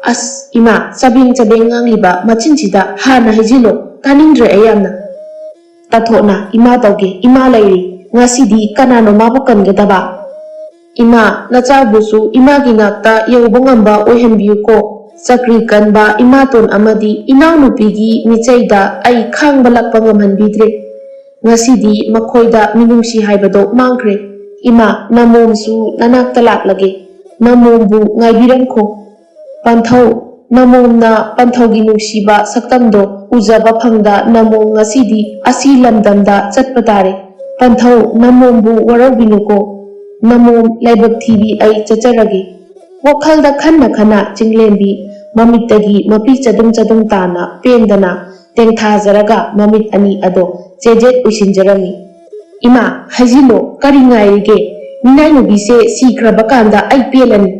as ima sabing ngangliba machinchida hana hijilo tanindre ayamna tathona ima tawge ima lairi ngasidi kanano mabu kangedaba ima nachabusu imagi ngakta yobongamba ohenbiyuko sakri kanba imaton amadi inau nupigi michaida ai khangba lakpa ngamhanbidre ngasidi makhoida minungsi haibado mangkre ima namomsu nanakta laklage namombu ngaibiramkho panthau ꯅꯃꯣꯝꯅ ꯄꯟꯊꯧꯒꯤ ꯅꯨꯡꯁꯤꯕ ꯁꯛꯇꯝꯗꯣ ꯎꯖꯕ ꯐꯪꯗ ꯅꯃꯣꯝ ꯉꯁꯤꯗꯤ ꯑꯁꯤ ꯂꯝꯗꯝꯗ ꯆꯠꯄ ꯇꯥꯔꯦ꯫ ꯄꯟꯊꯧ ꯅꯃꯣꯝꯕꯨ ꯋꯥꯔꯧꯕꯤꯅꯨꯀꯣ, ꯅꯃꯣꯝ ꯂꯥꯏꯕꯛ ꯊꯤꯕꯤ ꯑꯩ ꯆꯠꯆꯔꯒꯦ꯫ ꯋꯥꯈꯜꯗ ꯈꯟꯅ ꯈꯟꯅ ꯆꯤꯡꯂꯦꯝꯕꯤ ꯃꯃꯤꯠꯇꯒꯤ ꯃꯄꯤ ꯆꯗꯨꯝ ꯆꯗꯨꯝ ꯇꯥꯅ ꯄꯦꯟꯗꯅ ꯇꯦꯡꯊꯥꯖꯔꯒ ꯃꯃꯤꯠ ꯑꯅꯤ ꯑꯗꯣ ꯆꯦꯖꯦꯠ ꯎꯏꯁꯤꯟꯖꯔꯝꯃꯤ꯫ ꯏꯃꯥ ꯍꯥꯏꯖꯤꯜꯂꯣ, ꯀꯔꯤ ꯉꯥꯏꯔꯤꯒꯦ? ꯃꯤꯅꯥꯏꯅꯨꯕꯤꯁꯦ ꯁꯤꯈ꯭ꯔꯕ ꯀꯥꯟꯗ ꯑꯩ ꯄꯦꯜꯂꯅꯤ꯫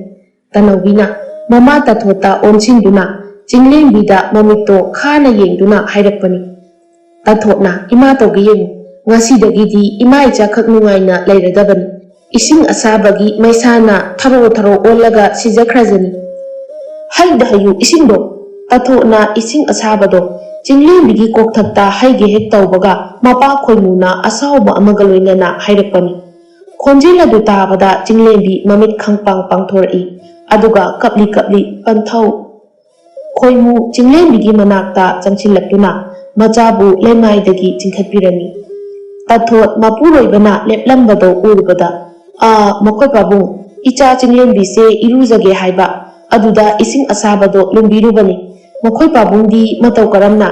ꯇꯅꯧꯕꯤꯅ ꯃꯃꯥ ꯇꯥꯊꯣꯠꯇ ꯑꯣꯟꯁꯤꯟꯗꯨꯅ ꯆꯤꯡꯂꯦꯝꯕꯤꯗ ꯃꯃꯤꯠꯇꯣ ꯈꯥꯅ ꯌꯦꯡꯗꯨꯅ ꯍꯥꯏꯔꯛꯄꯅꯤ꯫ ꯇꯥꯊꯣꯠꯅ ꯏꯃꯥ ꯇꯧꯒꯦ ꯌꯦꯡꯉꯨ, ꯉꯁꯤꯗꯒꯤꯗꯤ ꯏꯃꯥ ꯏꯆꯥꯈꯛ ꯅꯨꯡꯉꯥꯏꯅ ꯂꯩꯔꯗꯕꯅꯤ꯫ ꯏꯁꯤꯡ ꯑꯁꯥꯕꯒꯤ ꯃꯩꯁꯥꯅ ꯊꯔꯣ ꯊꯔꯣ ꯑꯣꯜꯂꯒ ꯁꯤꯖꯈ꯭ꯔꯖꯅꯤ꯫ ꯍꯩꯗ ꯍꯩꯌꯨ ꯏꯁꯤꯡꯗꯣ꯫ ꯇꯥꯊꯣꯠꯅ ꯏꯁꯤꯡ ꯑꯁꯥꯕꯗꯣ ꯆꯤꯡꯂꯦꯝꯕꯤꯒꯤ ꯀꯣꯛꯊꯛꯇ ꯍꯩꯒꯦ ꯍꯦꯛ ꯇꯧꯕꯒ ꯃꯄꯥ ꯈꯣꯏꯃꯨꯅ ꯑꯁꯥꯎꯕ ꯑꯃꯒ ꯂꯣꯏꯅꯅ ꯍꯥꯏꯔꯛꯄꯅꯤ꯫ ꯈꯣꯟꯖꯦꯜ ꯑꯗꯨ ꯇꯥꯕꯗ ꯆꯤꯡꯂꯦꯝꯕꯤ ꯃꯃꯤꯠ ꯈꯪꯄꯥꯡ ꯄꯥꯡꯊꯣꯔꯛꯏ꯫ ꯑꯗꯨꯒ ꯀꯞꯂꯤ ꯀꯞꯂꯤ ꯄꯟꯊꯧ ꯈꯣꯏꯃꯨ ꯆꯤꯡꯂꯦꯝꯕꯤꯒꯤ ꯃꯅꯥꯛꯇ ꯆꯪꯁꯤꯜꯂꯛꯇꯨꯅ ꯃꯆꯥꯕꯨ ꯂꯩꯃꯥꯏꯗꯒꯤ ꯆꯤꯡꯈꯠꯄꯤꯔꯝꯃꯤ꯫ ꯇꯥꯊꯣꯠ ꯃꯄꯨꯔꯣꯏꯕꯅ ꯂꯦꯞꯂꯝꯕꯗꯣ ꯎꯔꯨꯕꯗ ꯃꯈꯣꯏ ꯄꯥꯕꯨꯡ, ꯏꯆꯥ ꯆꯤꯡꯂꯦꯝꯕꯤꯁꯦ ꯏꯔꯨꯖꯒꯦ ꯍꯥꯏꯕ, ꯑꯗꯨꯗ ꯏꯁꯤꯡ ꯑꯁꯥꯕꯗꯣ ꯂꯨꯝꯕꯤꯔꯨꯕꯅꯤ꯫ ꯃꯈꯣꯏ ꯄꯥꯕꯨꯡꯗꯤ ꯃꯇꯧ ꯀꯔꯝꯅ?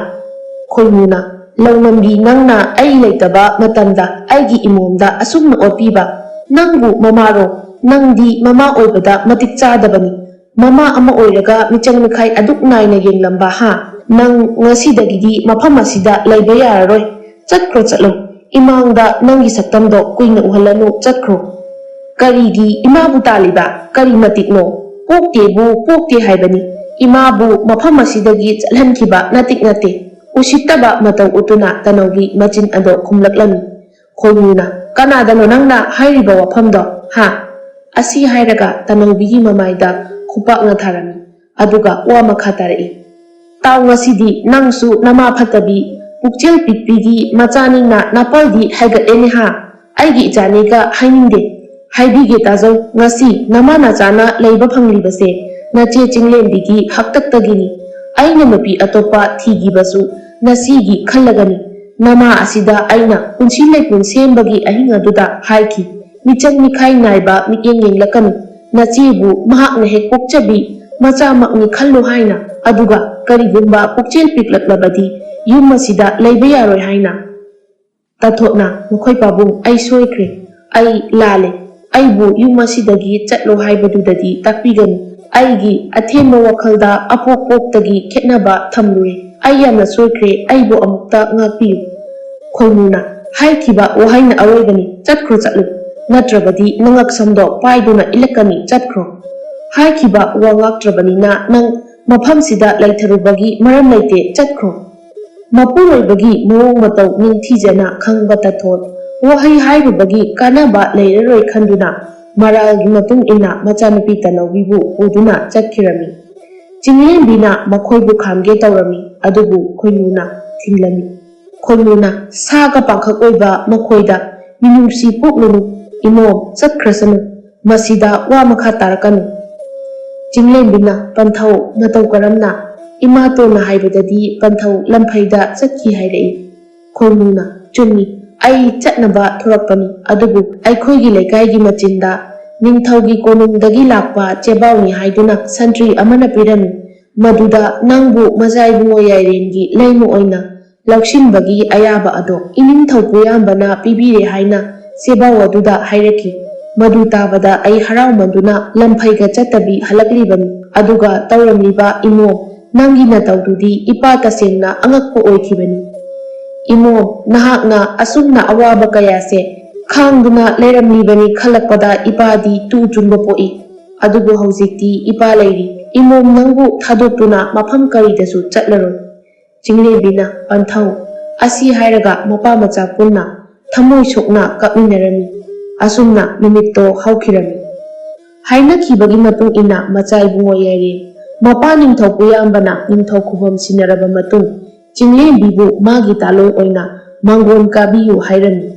ꯈꯣꯏꯃꯨꯅ ꯂꯧꯅꯝꯕꯤ ꯅꯪꯅ ꯑꯩ ꯂꯩꯇꯕ ꯃꯇꯝꯗ ꯑꯩꯒꯤ ꯏꯃꯣꯝꯗ ꯑꯁꯨꯝꯅ ꯑꯣꯠꯄꯤꯕ, ꯅꯪꯕꯨ ꯃꯃꯥꯔꯣ? ꯅꯪꯗꯤ ꯃꯃꯥ ꯑꯣꯏꯕꯗ ꯃꯇꯤꯛ ꯆꯥꯗꯕꯅꯤ꯫ ꯃꯃꯥ ꯑꯃ ꯑꯣꯏꯔꯒ ꯃꯤꯆꯪ ꯃꯤꯈꯥꯏ ꯑꯗꯨꯛ ꯅꯥꯏꯅ ꯌꯦꯡꯂꯝꯕ ꯍꯥ? ꯅꯪ ꯉꯁꯤꯗꯒꯤꯗꯤ ꯃꯐꯝ ꯑꯁꯤꯗ ꯂꯩꯕ ꯌꯥꯔꯔꯣꯏ꯫ ꯆꯠꯈ꯭ꯔꯣ ꯆꯠꯂꯣ, ꯏꯃꯥꯡꯗ ꯅꯪꯒꯤ ꯁꯛꯇꯝꯗꯣ ꯀꯨꯏꯅ ꯎꯍꯜꯂꯅꯨ, ꯆꯠꯈ꯭ꯔꯣ꯫ ꯀꯔꯤꯒꯤ ꯏꯃꯥꯕꯨ ꯇꯥꯜꯂꯤꯕ? ꯀꯔꯤ ꯃꯇꯤꯛꯅꯣ? ꯄꯣꯛꯇꯦꯕꯨ ꯄꯣꯛꯇꯦ ꯍꯥꯏꯕꯅꯤ꯫ ꯏꯃꯥꯕꯨ ꯃꯐꯝ ꯑꯁꯤꯗꯒꯤ ꯆꯠꯍꯟꯈꯤꯕ ꯅꯇꯤꯛ ꯅꯠꯇꯦ꯫ ꯎꯁꯤꯠꯇꯕ ꯃꯇꯧ ꯎꯠꯇꯨꯅ ꯇꯅꯧꯒꯤ ꯃꯆꯤꯟ ꯑꯗꯣ ꯈꯨꯝꯂꯛꯂꯝꯃꯤ꯫ ꯈꯣꯏꯃꯨꯅ ꯀꯅꯥꯗꯅꯣ ꯅꯪꯅ ꯍꯥꯏꯔꯤꯕ ꯋꯥꯐꯝꯗꯣ ꯍꯥ? ꯑꯁꯤ ꯍꯥꯏꯔꯒ ꯇꯅꯧꯕꯤꯒꯤ ꯃꯃꯥꯏꯗ ꯈꯨꯄꯥꯛꯅ ꯊꯥꯔꯝꯃꯤ꯫ ꯑꯗꯨꯒ ꯋꯥ ꯃꯈꯥ ꯇꯥꯔꯛꯏ꯫ ꯇꯥꯎ ꯉꯁꯤꯗꯤ ꯅꯪꯁꯨ ꯅꯃꯥ ꯐꯠꯇꯕꯤ ꯄꯨꯛꯆꯦꯜ ꯄꯤꯛꯄꯤꯒꯤ ꯃꯆꯥꯅꯤꯅ ꯅꯥꯄꯜꯗꯤ ꯍꯥꯏꯒꯠꯂꯦꯅꯦ ꯍꯥ? ꯑꯩꯒꯤ ꯏꯆꯥꯅꯤꯒ ꯍꯥꯏꯅꯤꯡꯗꯦ꯫ ꯍꯥꯏꯕꯤꯒꯦ ꯇꯥꯖꯧ, ꯉꯁꯤ ꯅꯃꯥ ꯅꯆꯥꯅ ꯂꯩꯕ ꯐꯪꯂꯤꯕꯁꯦ ꯅꯆꯦ ꯆꯤꯡꯂꯦꯝꯕꯤꯒꯤ ꯍꯥꯛꯇꯛꯇꯒꯤꯅꯤ꯫ ꯑꯩꯅ ꯅꯨꯄꯤ ꯑꯇꯣꯞꯄ ꯊꯤꯈꯤꯕꯁꯨ ꯅꯁꯤꯒꯤ ꯈꯜꯂꯒꯅꯤ꯫ ꯅꯃꯥ ꯑꯁꯤꯗ ꯑꯩꯅ ꯄꯨꯟꯁꯤ ꯂꯩꯄꯨꯟ ꯁꯦꯝꯕꯒꯤ ꯑꯍꯤꯡ ꯑꯗꯨꯗ ꯍꯥꯏꯈꯤ, ꯃꯤꯆꯪ ꯃꯤꯈꯥꯏ ꯅꯥꯏꯕ ꯃꯤꯠꯌꯦꯡ ꯌꯦꯡꯂꯛꯀꯅꯨ, ꯅꯆꯦꯕꯨ ꯃꯍꯥꯛꯅ ꯍꯦꯛ ꯄꯣꯛꯆꯕꯤ ꯃꯆꯥꯃꯛꯅꯤ ꯈꯜꯂꯨ ꯍꯥꯏꯅ, ꯑꯗꯨꯒ ꯀꯔꯤꯒꯨꯝꯕ ꯄꯨꯛꯆꯦꯜ ꯄꯤꯛꯂꯛꯂꯕꯗꯤ ꯌꯨꯝ ꯑꯁꯤꯗ ꯂꯩꯕ ꯌꯥꯔꯣꯏ ꯍꯥꯏꯅ꯫ ꯇꯥꯊꯣꯠꯅ ꯃꯈꯣꯏ ꯄꯥꯕꯨꯡ, ꯑꯩ ꯁꯣꯏꯈ꯭ꯔꯦ, ꯑꯩ ꯂꯥꯜꯂꯦ꯫ ꯑꯩꯕꯨ ꯌꯨꯝ ꯑꯁꯤꯗꯒꯤ ꯆꯠꯂꯣ ꯍꯥꯏꯕꯗꯨꯗꯗꯤ ꯇꯥꯛꯄꯤꯒꯅꯨ꯫ ꯑꯩꯒꯤ ꯑꯊꯦꯟꯕ ꯋꯥꯈꯜꯗ ꯑꯄꯣꯛ ꯄꯣꯛꯇꯒꯤ ꯈꯦꯠꯅꯕ ꯊꯝꯂꯨꯔꯦ꯫ ꯑꯩ ꯌꯥꯝꯅ ꯁꯣꯏꯈ꯭ꯔꯦ, ꯑꯩꯕꯨ ꯑꯃꯨꯛꯇ ꯉꯥꯛꯄꯤꯌꯨ꯫ ꯈꯣꯏꯃꯨꯅ ꯍꯥꯏꯈꯤꯕ ꯋꯥꯍꯩꯅ ꯑꯔꯣꯏꯕꯅꯤ, ꯆꯠꯈ꯭ꯔꯣ ꯆꯠꯂꯨ, ꯅꯠꯇ꯭ꯔꯕꯗꯤ ꯅꯉꯛ ꯁꯝꯗꯣ ꯄꯥꯏꯗꯨꯅ ꯏꯜꯂꯛꯀꯅꯤ, ꯆꯠꯈ꯭ꯔꯣ꯫ ꯍꯥꯏꯈꯤꯕ ꯋꯥ ꯉꯥꯛꯇ꯭ꯔꯕꯅꯤꯅ ꯅꯪ ꯃꯐꯝꯁꯤꯗ ꯂꯩꯊꯔꯨꯕꯒꯤ ꯃꯔꯝ ꯂꯩꯇꯦ, ꯆꯠꯈ꯭ꯔꯣ꯫ ꯃꯄꯨꯔꯣꯏꯕꯒꯤ ꯃꯑꯣꯡ ꯃꯇꯧ ꯅꯤꯡꯊꯤꯖꯅ ꯈꯪꯕ ꯇꯥꯊꯣꯠ ꯋꯥꯍꯩ ꯍꯥꯏꯔꯨꯕꯒꯤ ꯀꯥꯟꯅꯕ ꯂꯩꯔꯔꯣꯏ ꯈꯟꯗꯨꯅ ꯃꯔꯥꯜꯒꯤ ꯃꯇꯨꯡ ꯏꯟꯅ ꯃꯆꯥꯅꯨꯄꯤ ꯇꯅꯧꯕꯤꯕꯨ ꯄꯨꯗꯨꯅ ꯆꯠꯈꯤꯔꯝꯃꯤ꯫ ꯆꯤꯡꯂꯦꯝꯕꯤꯅ ꯃꯈꯣꯏꯕꯨ ꯈꯥꯝꯒꯦ ꯇꯧꯔꯝꯃꯤ, ꯑꯗꯨꯕꯨ ꯈꯣꯏꯃꯨꯅ ꯊꯤꯡꯂꯝꯃꯤ꯫ ꯈꯣꯏꯃꯨꯅ ꯁꯥꯒ ꯄꯥꯡꯈꯛ ꯑꯣꯏꯕ ꯃꯈꯣꯏꯗ ꯃꯤꯅꯨꯡꯁꯤ ꯄꯣꯛꯂꯨꯅꯨ, ꯏꯃꯣꯝ ꯆꯠꯈ꯭ꯔꯁꯅꯨ, ꯃꯁꯤꯗ ꯋꯥ ꯃꯈꯥ ꯇꯥꯔꯛꯀꯅꯨ꯫ ꯆꯤꯡꯂꯦꯝꯕꯤꯅ ꯄꯟꯊꯧ ꯃꯇꯧ ꯀꯔꯝꯅ? ꯏꯃꯥꯇꯣꯟꯅ ꯍꯥꯏꯕꯗꯗꯤ ꯄꯟꯊꯧ ꯂꯝꯐꯩꯗ ꯆꯠꯈꯤ ꯍꯥꯏꯔꯛꯏ꯫ ꯈꯣꯏꯃꯨꯅ ꯆꯨꯝꯃꯤ, ꯑꯩ ꯆꯠꯅꯕ ꯊꯣꯔꯛꯄꯅꯤ, ꯑꯗꯨꯕꯨ ꯑꯩꯈꯣꯏꯒꯤ ꯂꯩꯀꯥꯏꯒꯤ ꯃꯆꯤꯟꯗ ꯅꯤꯡꯊꯧꯒꯤ ꯀꯣꯅꯨꯡꯗꯒꯤ ꯂꯥꯛꯄ ꯆꯦꯕꯥꯎꯅꯤ ꯍꯥꯏꯗꯨꯅ ꯁꯟꯇ꯭ꯔꯤ ꯑꯃꯅ ꯄꯤꯔꯝꯃꯤ꯫ ꯃꯗꯨꯗ ꯅꯪꯕꯨ ꯃꯖꯥꯏꯕꯨꯡꯉꯣ ꯌꯥꯏꯔꯦꯟꯒꯤ ꯂꯩꯃ ꯑꯣꯏꯅ ꯂꯧꯁꯤꯟꯕꯒꯤ ꯑꯌꯥꯕ ꯑꯗꯣ ꯏꯅꯤꯡꯊꯧ ꯄꯨꯌꯥꯝꯕꯅ ꯄꯤꯕꯤꯔꯦ ꯍꯥꯏꯅ ꯆꯦꯕꯥꯎ ꯑꯗꯨꯗ ꯍꯥꯏꯔꯛꯈꯤ꯫ ꯃꯗꯨ ꯇꯥꯕꯗ ꯑꯩ ꯍꯔꯥꯎꯃꯟꯗꯨꯅ ꯂꯝꯐꯩꯒ ꯆꯠꯇꯕꯤ ꯍꯜꯂꯛꯂꯤꯕꯅꯤ꯫ ꯑꯗꯨꯒ ꯇꯧꯔꯝꯂꯤꯕ ꯏꯃꯣꯝ, ꯅꯪꯒꯤ ꯅꯇꯧꯗꯨꯗꯤ ꯏꯄꯥ ꯇꯁꯦꯡꯅ ꯑꯉꯛꯄ ꯑꯣꯏꯈꯤꯕꯅꯤ꯫ ꯏꯃꯣꯝ, ꯅꯍꯥꯛꯅ ꯑꯁꯨꯝꯅ ꯑꯋꯥꯕ ꯀꯌꯥꯁꯦ ꯈꯥꯡꯗꯨꯅ ꯂꯩꯔꯝꯂꯤꯕꯅꯤ ꯈꯜꯂꯛꯄꯗ ꯏꯄꯥꯗꯤ ꯇꯨ ꯆꯨꯡꯕ ꯄꯣꯛꯏ꯫ ꯑꯗꯨꯕꯨ ꯍꯧꯖꯤꯛꯇꯤ ꯏꯄꯥ ꯂꯩꯔꯤ, ꯏꯃꯣꯝ ꯅꯪꯕꯨ ꯊꯥꯗꯣꯛꯇꯨꯅ ꯃꯐꯝ ꯀꯔꯤꯗꯁꯨ ꯆꯠꯂꯔꯣꯏ꯫ ꯆꯤꯡꯂꯦꯝꯕꯤꯅ ꯄꯟꯊꯧ ꯑꯁꯤ ꯍꯥꯏꯔꯒ ꯃꯄꯥ ꯃꯆꯥ ꯄꯨꯟꯅ ꯊꯃꯣꯏ ꯁꯣꯛꯅ ꯀꯞꯃꯤꯟꯅꯔꯝꯃꯤ꯫ ꯑꯁꯨꯝꯅ ꯅꯨꯃꯤꯠꯇꯣ ꯍꯧꯈꯤꯔꯝꯃꯤ꯫ ꯍꯥꯏꯅꯈꯤꯕꯒꯤ ꯃꯇꯨꯡ ꯏꯟꯅ ꯃꯆꯥꯏꯕꯨꯡꯉꯣ ꯌꯥꯏꯔꯦꯟ ꯃꯄꯥ ꯅꯤꯡꯊꯧ ꯄꯨꯌꯥꯝꯕꯅ ꯅꯤꯡꯊꯧ ꯈꯨꯕꯝ ꯁꯤꯟꯅꯔꯕ ꯃꯇꯨꯡ ꯆꯤꯡꯂꯦꯝꯕꯤꯕꯨ ꯃꯥꯒꯤ ꯇꯥꯂꯣꯏ ꯑꯣꯏꯅ ꯃꯥꯡꯒꯣꯟ ꯀꯥꯕꯤꯌꯨ ꯍꯥꯏꯔꯝꯃꯤ꯫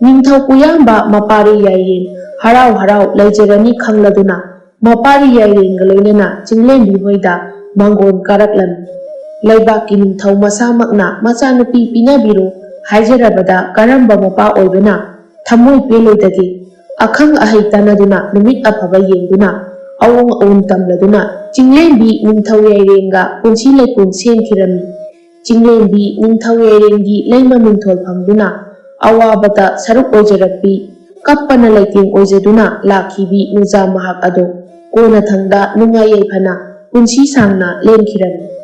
ꯅꯤꯡꯊꯧ ꯄꯨꯌꯥꯝꯕ ꯃꯄꯥꯔꯤ ꯌꯥꯏꯔꯦꯟ ꯍꯔꯥꯎ ꯍꯔꯥꯎ ꯂꯩꯖꯔꯅꯤ ꯈꯪꯂꯗꯨꯅ ꯃꯄꯥꯔꯤ ꯌꯥꯏꯔꯦꯟꯒ ꯂꯣꯏꯅꯅ ꯆꯤꯡꯂꯦꯝꯕꯤ ꯍꯣꯏꯗ ꯃꯥꯡꯒꯣꯟ ꯀꯥꯔꯛꯂꯝꯃꯤ꯫ ꯂꯩꯕꯥꯛꯀꯤ ꯅꯤꯡꯊꯧ ꯃꯁꯥꯃꯛꯅ ꯃꯆꯥꯅꯨꯄꯤ ꯄꯤꯅꯕꯤꯔꯣ ꯍꯥꯏꯖꯔꯕꯗ ꯀꯔꯝꯕ ꯃꯄꯥ ꯑꯣꯏꯕꯅ ꯊꯃꯣꯏ ꯄꯦꯜꯂꯣꯏꯗꯒꯦ? ꯑꯈꯪ ꯑꯍꯩ ꯇꯥꯟꯅꯗꯨꯅ ꯅꯨꯃꯤꯠ ꯑꯐꯕ ꯌꯦꯡꯗꯨꯅ ꯑꯋꯣꯡ ꯑꯋꯨꯟ ꯇꯝꯂꯗꯨꯅ ꯆꯤꯡꯂꯦꯝꯕꯤ ꯅꯤꯡꯊꯧ ꯌꯥꯏꯔꯦꯟꯒ ꯄꯨꯟꯁꯤ ꯂꯩꯄꯨꯟ ꯁꯦꯝꯈꯤꯔꯝꯃꯤ꯫ ꯆꯤꯡꯂꯦꯝꯕꯤ ꯅꯤꯡꯊꯧ ꯌꯥꯏꯔꯦꯟꯒꯤ ꯂꯩꯃ ꯃꯤꯡꯊꯣꯜ ꯐꯪꯗꯨꯅ ꯑꯋꯥꯕꯗ ꯁꯔꯨꯛ ꯑꯣꯏꯖꯔꯛꯄꯤ ꯀꯞꯄꯅ ꯂꯩꯇꯦꯡ ꯑꯣꯏꯖꯗꯨꯅ ꯂꯥꯛꯈꯤꯕꯤ ꯅꯨꯡꯖꯥ ꯃꯍꯥꯛ ꯑꯗꯣ ꯀꯣꯟꯅꯊꯪꯗ ꯅꯨꯡꯉꯥꯏ ꯌꯥꯏꯐꯅ ꯄꯨꯟꯁꯤ ꯁꯥꯡꯅ ꯂꯦꯟꯈꯤꯔꯝꯃꯤ꯫